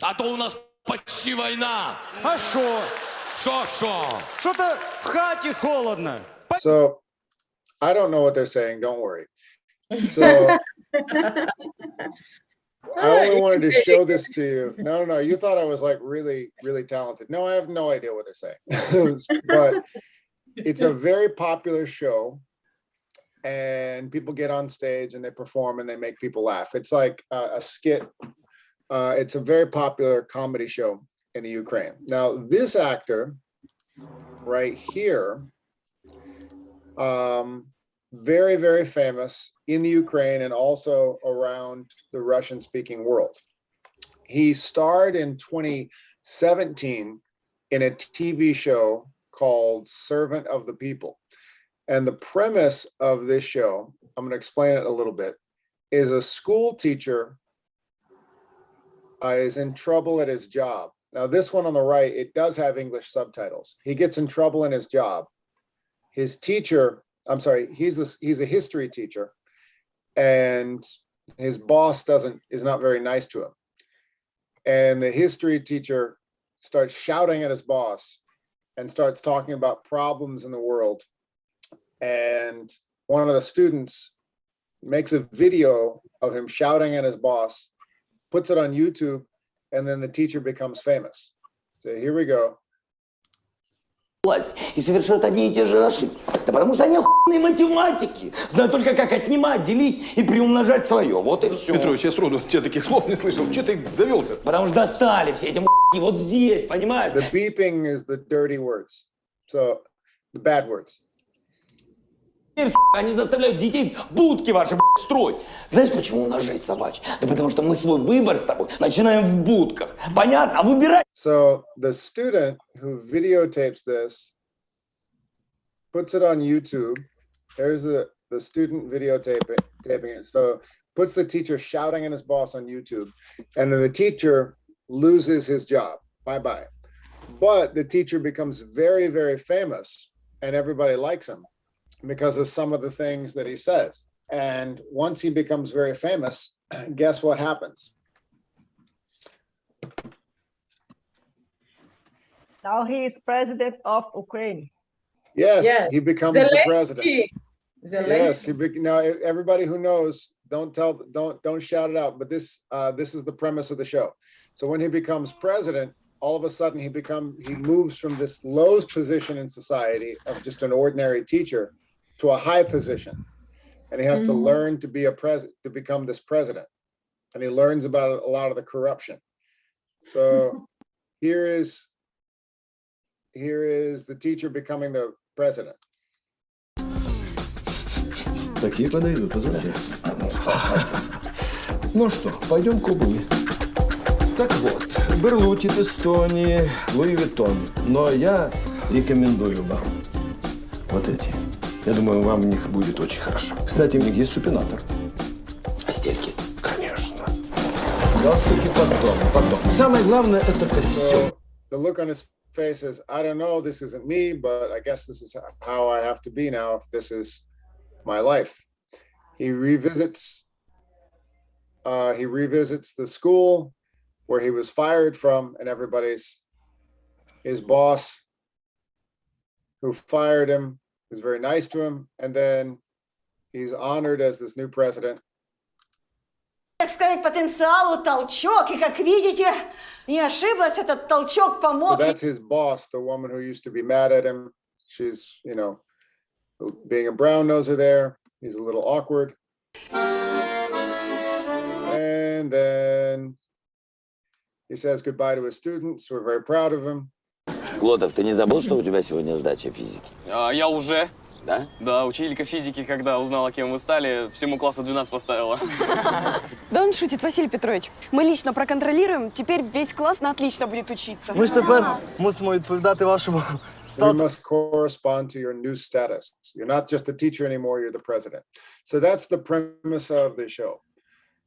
а то у нас почти война. А шо? Шо? Что-то в хате холодно. So, I don't know what they're saying, don't worry. So, I only wanted to show this to you. No, you thought I was like really, really talented. No, I have no idea what they're saying. But it's a very popular show, and people get on stage and they perform and they make people laugh. It's like a skit. It's a very popular comedy show in the Ukraine. Now, this actor right here, very, very famous in the Ukraine and also around the Russian-speaking world. He starred in 2017 in a TV show called Servant of the People. And the premise of this show, I'm going to explain it a little bit, is a school teacher is in trouble at his job. Now, this one on the right, it does have English subtitles. He gets in trouble in his job. His teacher, he's a history teacher, and his boss is not very nice to him. And the history teacher starts shouting at his boss and starts talking about problems in the world. And one of the students makes a video of him shouting at his boss, puts it on YouTube, and then the teacher becomes famous. So here we go. Власть и совершают одни и те же ошибки. Да потому что они охуенные математики. Знают только, как отнимать, делить и приумножать свое. Вот и все. Петрович, я сроду тебя таких слов не слышал. Че ты завелся? Потому что достали все эти вот здесь, понимаешь? The beeping is the dirty words. So, the bad words. Теперь, они заставляют детей будки ваши строить. Знаешь, почему у нас жизнь собачья? Да потому что мы свой выбор с тобой начинаем в будках. Понятно? Выбирай. So the student who videotapes this puts it on YouTube. There's the student videotaping it. So puts the teacher shouting at his boss on YouTube. And then the teacher loses his job. Bye-bye. But the teacher becomes very, very famous and everybody likes him because of some of the things that he says. And once he becomes very famous, guess what happens? Now he is president of Ukraine. Yes, he becomes the president. Yes, Zelensky. now everybody who knows, don't shout it out. But this is the premise of the show. So when he becomes president, all of a sudden he moves from this low position in society of just an ordinary teacher to a high position, and he has to learn to be to become this president, and he learns about a lot of the corruption. So here is the teacher becoming the president. Такие подойдут, посмотри. Ну что, пойдем к клубу. Так вот, Берлутит, Эстонии, Луи Виттон. Но я рекомендую вам вот эти. Я думаю, вам в них будет очень хорошо. Кстати, в них есть супинатор. А стельки? Конечно. Галстуки потом. Самое главное – это костюм. The look on his face is, I don't know, this isn't me, but I guess this is how I have to be now if this is my life. He revisits the school where he was fired from, and his boss who fired him is very nice to him, and then he's honored as this new president. Так сказать, потенциалу толчок, и как видите, не ошиблась, этот толчок помог. So that's his boss, the woman who used to be mad at him. She's, being a brown noser there, he's a little awkward. And then he says goodbye to his students. We're very proud of him. Глотов, ты не забыл, что у тебя сегодня сдача физики? Я уже. Да? Да, учителька физики, когда узнала, кем вы стали, всему классу 12 поставила. Да он шутит, Василий Петрович. Мы лично проконтролируем, теперь весь класс на отлично будет учиться. Ми ж тепер мусимо відповідати вашому You must correspond to your new status. You're not just a teacher anymore, you're the president. So that's the premise of the show.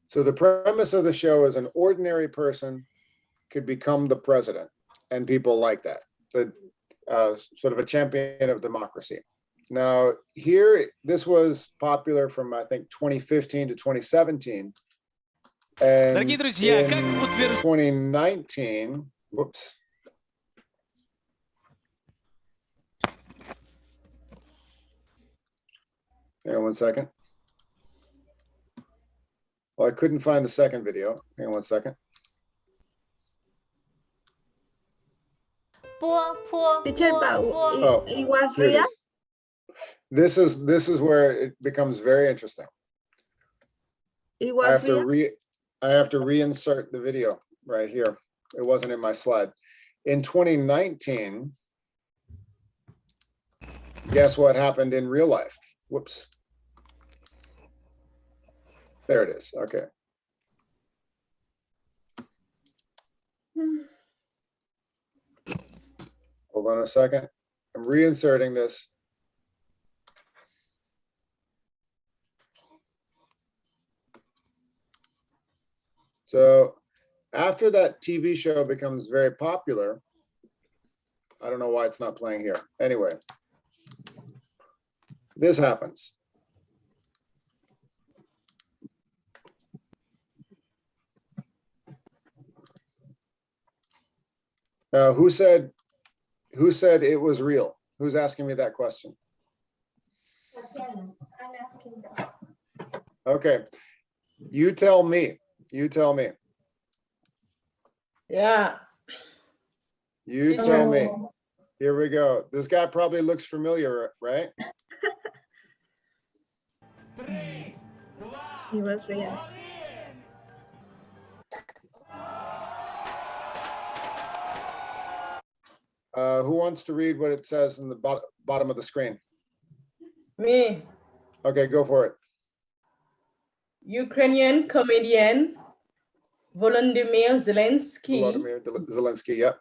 So the premise of the show is an ordinary person could become the president, and people like that. The sort of a champion of democracy. Now, here, this was popular from, I think, 2015 to 2017. And Дорогие друзья, in как утверждают... 2019, whoops. Hang on one second. Well, I couldn't find the second video. Hang on one second. Teacher, but Oh, it was here it real? is. This is where it becomes very interesting. It I was have to real? reinsert the video right here. It wasn't in my slide. In 2019, guess what happened in real life? Whoops. There it is. Okay. Hold on a second. I'm reinserting this. So after that TV show becomes very popular, I don't know why it's not playing here. Anyway, this happens. Now, who said it was real? Who's asking me that question? I'm asking that. Okay, you tell me. You tell me. Yeah. You tell me. Here we go. This guy probably looks familiar, right? It was real. Who wants to read what it says in the bottom of the screen? Me. Okay, go for it. Ukrainian comedian Volodymyr Zelensky, yep.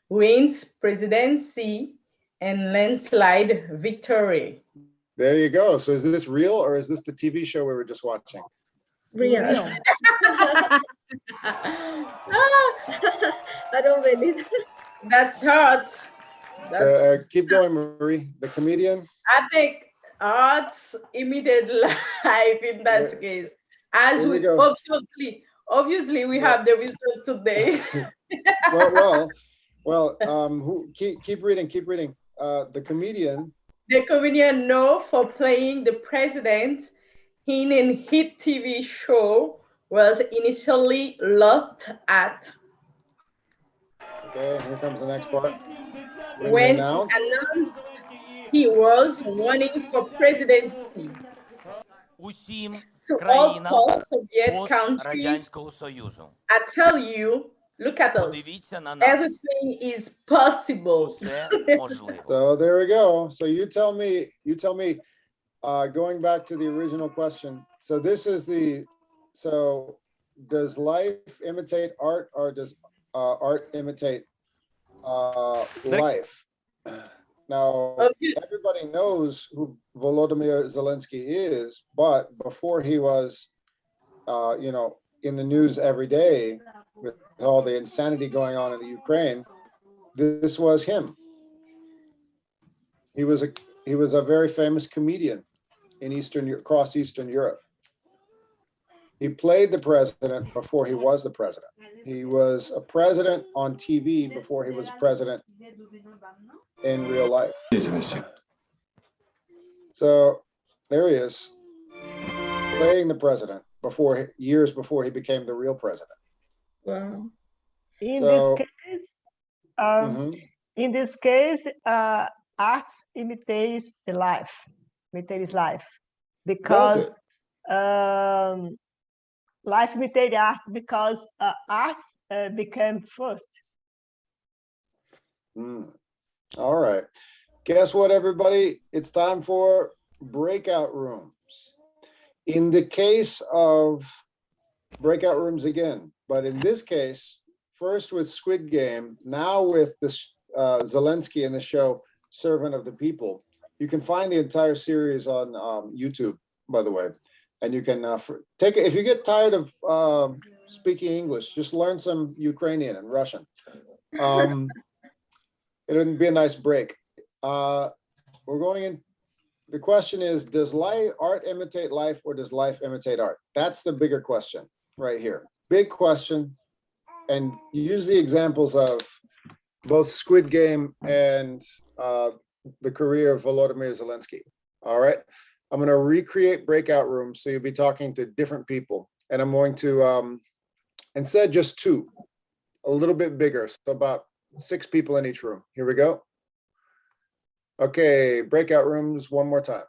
wins presidency and landslide victory. There you go. So is this real or is this the TV show we were just watching? Real. I don't believe it. That's hot. Keep going, Marie. The comedian? I think arts imitated life in that case. As we go. obviously we have the result today. well, keep reading. The comedian. The comedian known for playing the president in a hit TV show was initially laughed at. Okay, here comes the next part. When he announced he was running for presidency. To all post-Soviet countries, I tell you, look at us. Everything is possible. So there we go. So you tell me, going back to the original question. So this is does life imitate art or does art imitate life? Now, everybody knows who Volodymyr Zelensky is, but before he was, in the news every day with all the insanity going on in the Ukraine, this was him. He was a very famous comedian in across Eastern Europe. He played the president before he was the president. He was a president on TV before he was a president in real life. So there he is, playing the president years before he became the real president. Wow. In this case, arts imitates the life, imitates life, because life imitates art because arts became first. All right. Guess what, everybody? It's time for breakout rooms. In the case of breakout rooms again, but in this case, first with Squid Game, now with this Zelensky in the show Servant of the People. You can find the entire series on YouTube, by the way, and you can take it if you get tired of speaking English. Just learn some Ukrainian and Russian. It'll be a nice break. We're going in. The question is, does art imitate life or does life imitate art? That's the bigger question right here. Big question. And use the examples of both Squid Game and the career of Volodymyr Zelensky. All right. I'm going to recreate breakout rooms so you'll be talking to different people. And I'm going to, instead, just two, a little bit bigger. So about 6 people in each room. Here we go. Okay, breakout rooms one more time.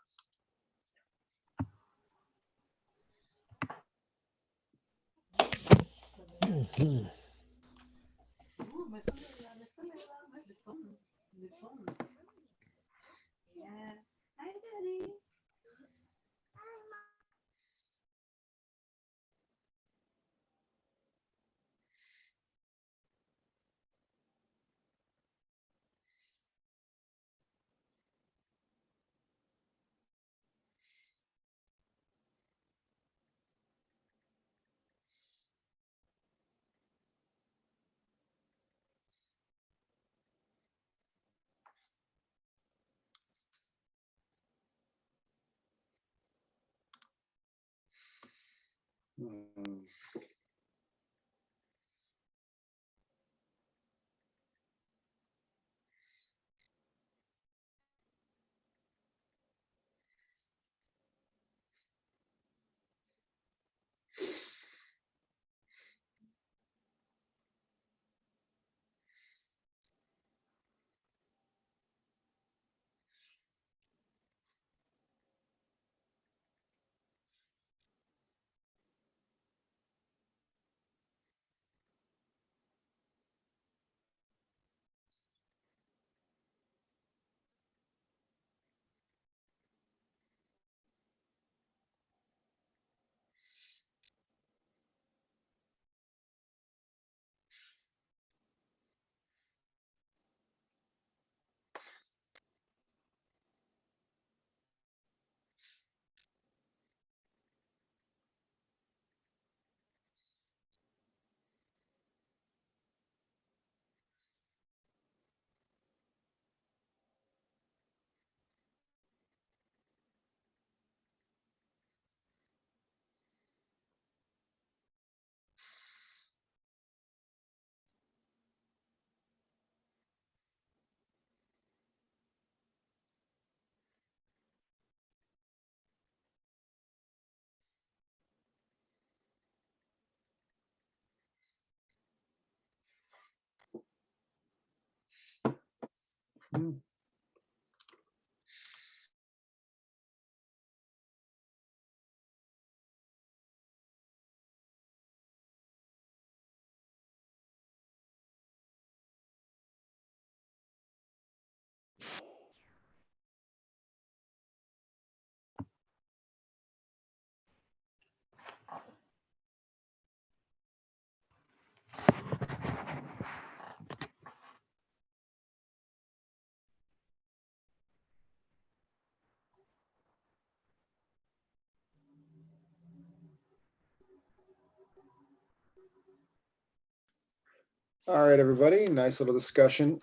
All right, everybody, nice little discussion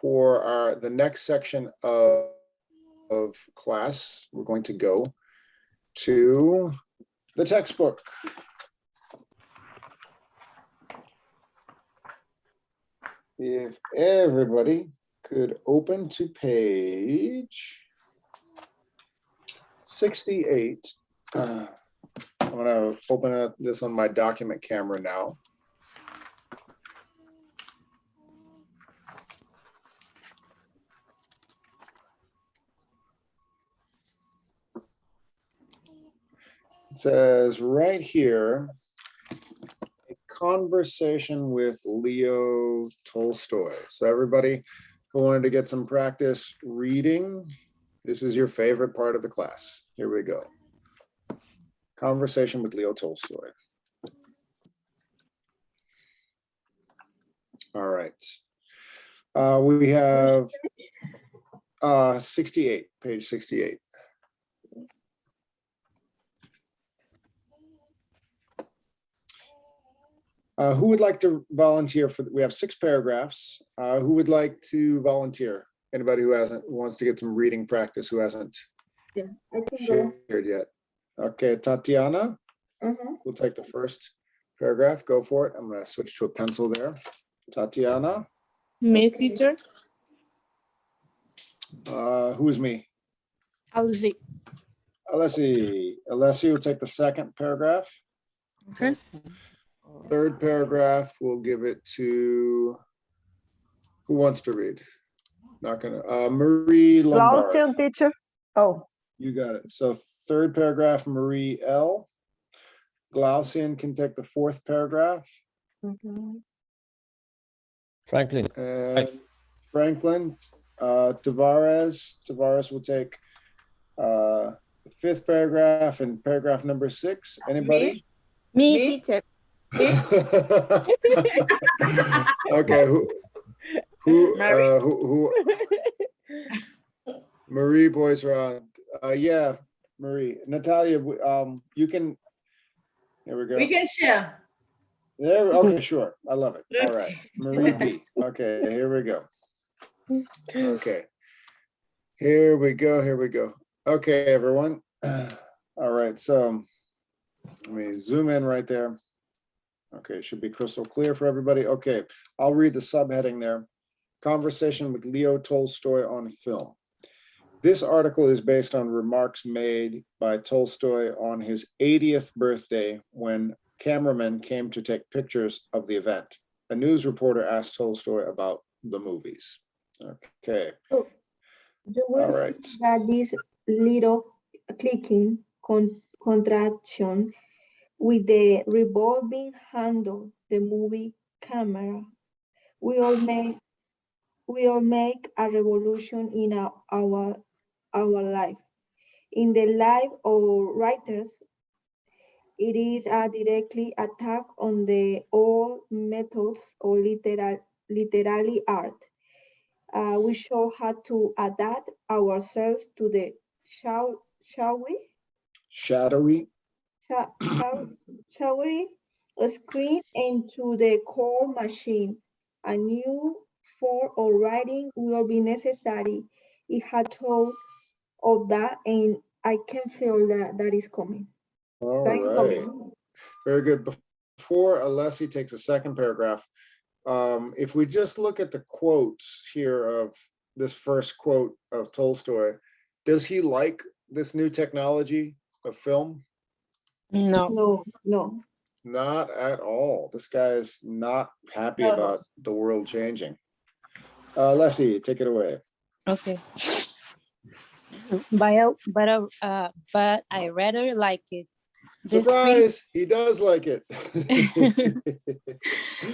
for the next section of class. We're going to go to the textbook. If everybody could open to page 68. I'm going to open this on my document camera now. It says right here, a conversation with Leo Tolstoy. So everybody who wanted to get some practice reading, this is your favorite part of the class. Here we go. Conversation with Leo Tolstoy. All right. We have 68, page 68. Who would like to volunteer for, we have 6 paragraphs. Who would like to volunteer? Anybody who wants to get some reading practice, who hasn't Yeah, I can go. shared yet? Okay, Tatiana, we'll take the first paragraph. Go for it. I'm going to switch to a pencil there. Tatiana. Me, teacher. Who is me? Alzi. Alessi will take the second paragraph. Okay. Third paragraph, we'll give it to, who wants to read? Not gonna, Marie Lombard. Glaucian, teacher. Oh, You got it. So third paragraph, Marie L. Glaucian can take the fourth paragraph. Franklin. And Franklin, Tavares will take the fifth paragraph and paragraph number 6. Anybody? Me, teacher. Okay, who Marie Boisrand. Yeah, Marie. Natalia, you can, there we go. We can share. There, okay, sure. I love it. All right. Marie B. Okay, here we go. Okay. Here we go. Okay, everyone. All right, so let me zoom in right there. Okay, it should be crystal clear for everybody. Okay, I'll read the subheading there. Conversation with Leo Tolstoy on film. This article is based on remarks made by Tolstoy on his 80th birthday when cameramen came to take pictures of the event. A news reporter asked Tolstoy about the movies. Okay. You will All right. see that this little clicking contraction with the revolving handle, the movie camera, will make a revolution in our life. In the life of writers, it is a directly attack on the old methods of literary art. We show how to adapt ourselves to the Shadowy. Shadowy screen and to the core machine. A new form of writing will be necessary. It had thought of that, and I can feel that is coming. All That is right. coming. Very good. Before Alessi takes a second paragraph, if we just look at the quotes here of this first quote of Tolstoy, does he like this new technology of film? No. Not at all. This guy is not happy about the world changing. Leslie, take it away. Okay. But I rather like it. The Surprise! He does like it.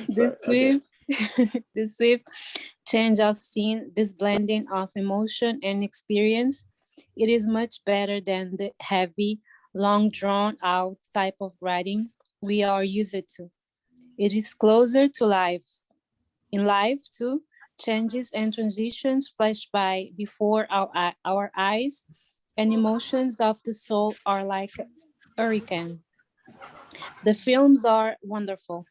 The swift change of scene, this blending of emotion and experience, it is much better than the heavy, long drawn out type of writing we are used to. It is closer to life. In life too, changes and transitions flash by before our eyes, and emotions of the soul are like a hurricane. The films are wonderful.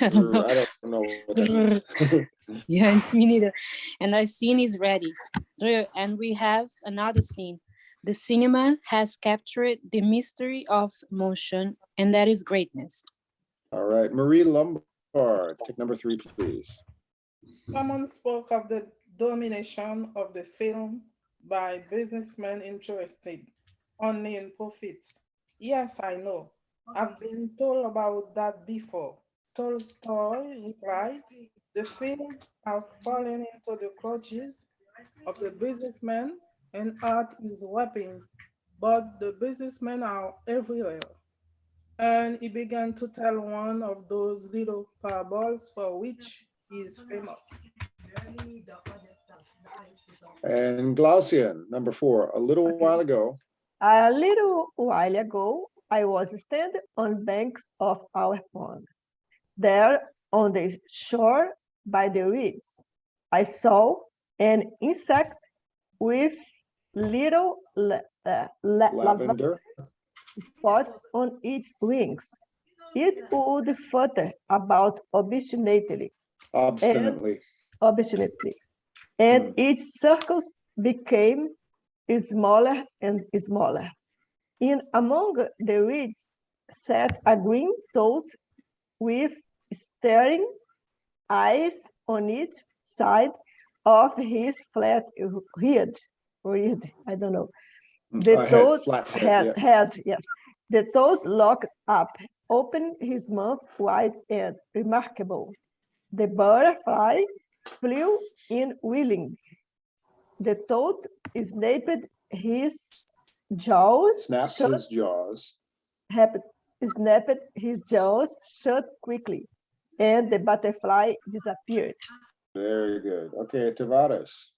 I don't know. I don't know what that means. Yeah, me neither. And our scene is ready. And we have another scene. The cinema has captured the mystery of motion, and that is greatness. All right, Marie Lombard, take number 3, please. Someone spoke of the domination of the film by businessmen interested only in profits. Yes, I know. I've been told about that before. Tolstoy replied, the films have fallen into the clutches of the businessmen and art is weapon, but the businessmen are everywhere. And he began to tell one of those little parables for which he is famous. And Glaucian, number 4, a little while ago. A little while ago, I was standing on banks of our pond. There on the shore by the reeds, I saw an insect with little Lavender spots on its wings. It would flutter about obstinately, Obstinately. and its circles became smaller and smaller. In among the reeds sat a green toad with staring eyes on each side of his flat head. I don't know. The toad flat head, head, yes. The toad looked up, opened his mouth wide and remarkable. The butterfly flew in willing. The toad snapped his jaws Snapped shut, his jaws. snapped his jaws shut quickly, and the butterfly disappeared. Very good. Okay, Tavares.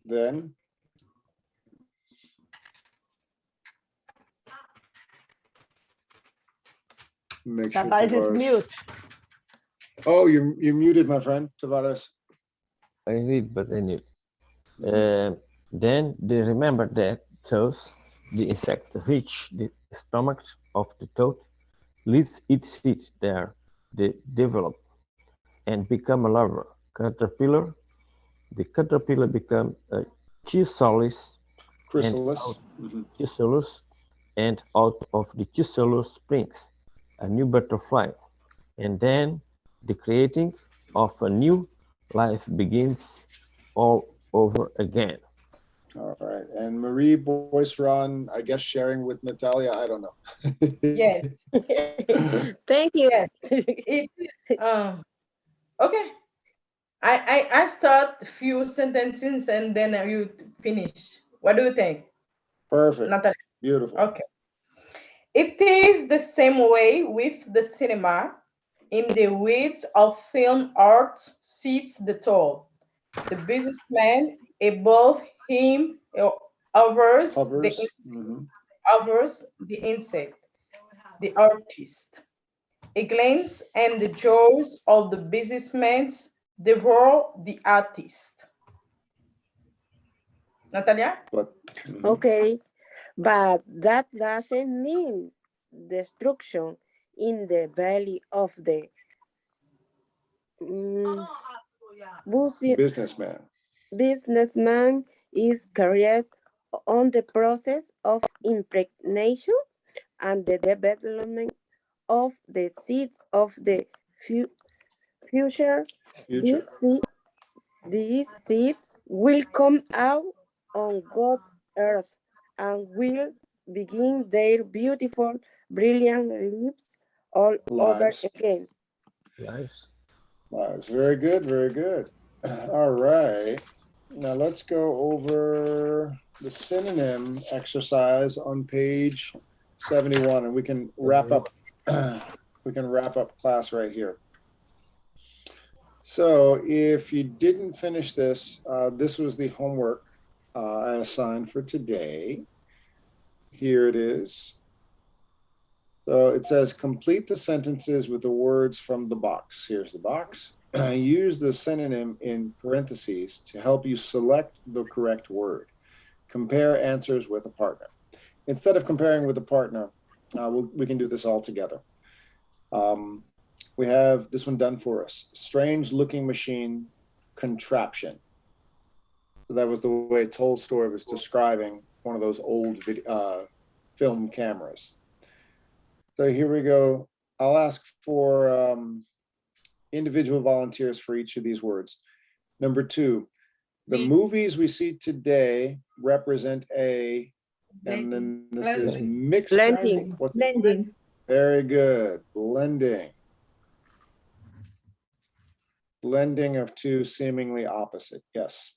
Then make sure Tavares is mute. Oh, you muted, my friend, Tavares. I read, but I knew. Then they remembered that thus the insect reached the stomach of the toad, leaves its seeds there, they develop and become a larva caterpillar. The caterpillar become a chrysalis, chrysalis, and out of the chrysalis springs a new butterfly, and then the creating of a new life begins all over again. All right, and Marie Boisseron, I guess sharing with Natalia, I don't know. Yes. Thank you. Yes. Okay. I start a few sentences and then you finish. What do you think? Perfect. Natalia. Beautiful. Okay. It is the same way with the cinema. In the weeds of film art sits the toad. The businessman above him hovers the insect, the artist. A glance and the jaws of the businessman devour the artist. Natalia? Okay, but that doesn't mean destruction in the belly of the businessman. Businessman is carried on the process of impregnation and the development of the seeds of the future. These seeds will come out on God's earth and will begin their beautiful, brilliant lives all over again. Lives. Very good, very good. All right. Now let's go over the synonym exercise on page 71, and we can wrap up. We can wrap up class right here. So if you didn't finish this, this was the homework I assigned for today. Here it is. So it says complete the sentences with the words from the box. Here's the box. Use the synonym in parentheses to help you select the correct word. Compare answers with a partner. Instead of comparing with a partner, we can do this all together. We have this one done for us. Strange looking machine contraption. So that was the way Tolstoy was describing one of those old film cameras. So here we go. I'll ask for individual volunteers for each of these words. Number 2, the movies we see today represent a, and then this is mixed. Blending. Very good. Blending. Blending of two seemingly opposite. Yes.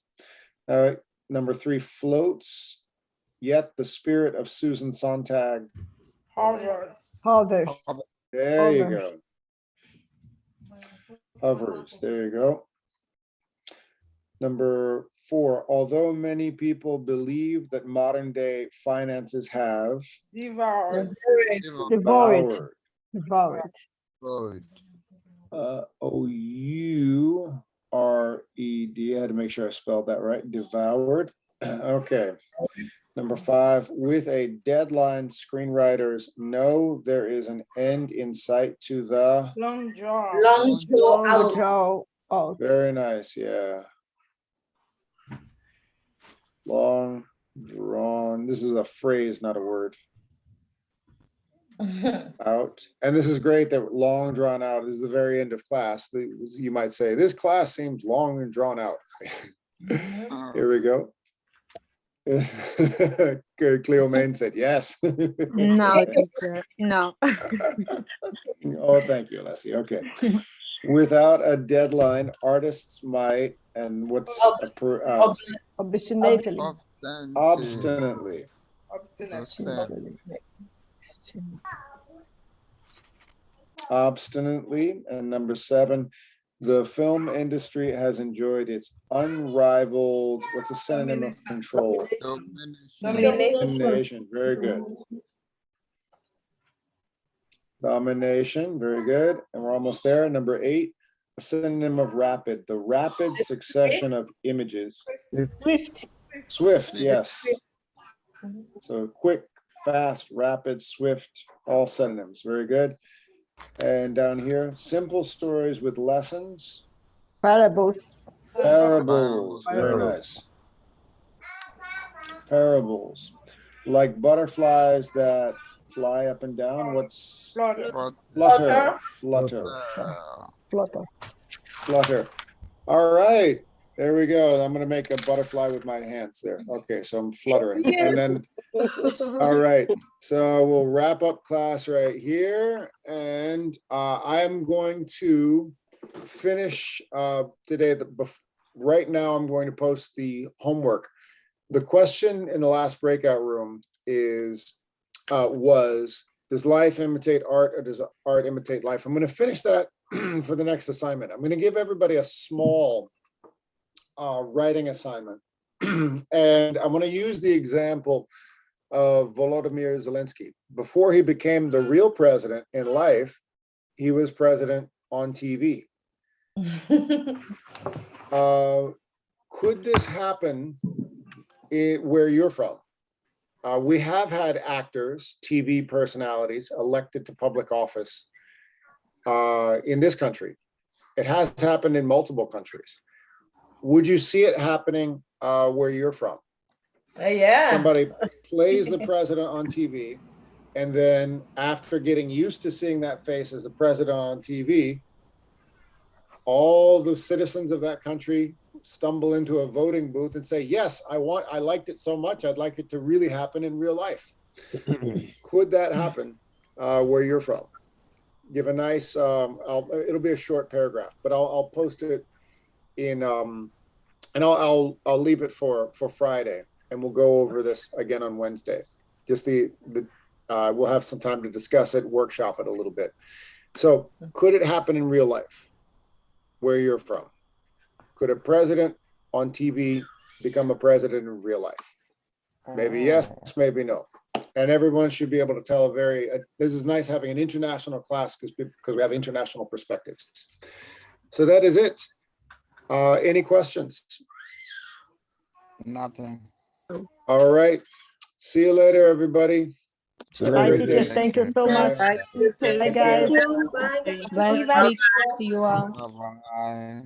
Number 3, floats, yet the spirit of Susan Sontag hovers. There you go. Hovers. There you go. Number 4, although many people believe that modern day finances have Devoured. Devoured. O-U-R-E-D. I had to make sure I spelled that right. Devoured. Okay. Number 5, with a deadline, screenwriters know there is an end in sight to the Long draw. Long draw out. Draw out. very nice, yeah. Long drawn. This is a phrase, not a word. Out. And this is great that long drawn out is the very end of class. You might say, this class seems long and drawn out. Here we go. Cleo Main said yes. No, teacher, no. Oh, thank you, Alessia. Okay. Without a deadline, artists might, and what's Obstinately. obstinately. Obstinately. And number 7, the film industry has enjoyed its unrivaled, what's a synonym of control? Domination. Very good. Domination. Very good. And we're almost there. Number 8, a synonym of rapid, the rapid succession of images. Swift, yes. So quick, fast, rapid, swift, all synonyms. Very good. And down here, simple stories with lessons. Parables. Parables. Very nice. Parables. Like butterflies that fly up and down. What's Flutter. flutter? Flutter. Flutter. Flutter. All right. There we go. I'm going to make a butterfly with my hands there. Okay, so I'm fluttering. And then, all right. So we'll wrap up class right here. And I'm going to finish today. Right now, I'm going to post the homework. The question in the last breakout room was, does life imitate art or does art imitate life? I'm going to finish that for the next assignment. I'm going to give everybody a small writing assignment. And I want to use the example of Volodymyr Zelensky. Before he became the real president in life, he was president on TV. Could this happen where you're from? We have had actors, TV personalities elected to public office in this country. It has happened in multiple countries. Would you see it happening where you're from? Yeah. Somebody plays the president on TV, and then after getting used to seeing that face as the president on TV, all the citizens of that country stumble into a voting booth and say, yes, I liked it so much, I'd like it to really happen in real life. Could that happen where you're from? Give a nice, it'll be a short paragraph, but I'll post it in, and I'll leave it for Friday, and we'll go over this again on Wednesday. Just we'll have some time to discuss it, workshop it a little bit. So could it happen in real life where you're from? Could a president on TV become a president in real life? Maybe yes, maybe no. And everyone should be able to tell this is nice having an international class because we have international perspectives. So that is it. Any questions? Nothing. All right. See you later, everybody. Bye, teacher. Thank you so much. Bye. Bye, guys. Nice to speak to you all. Bye.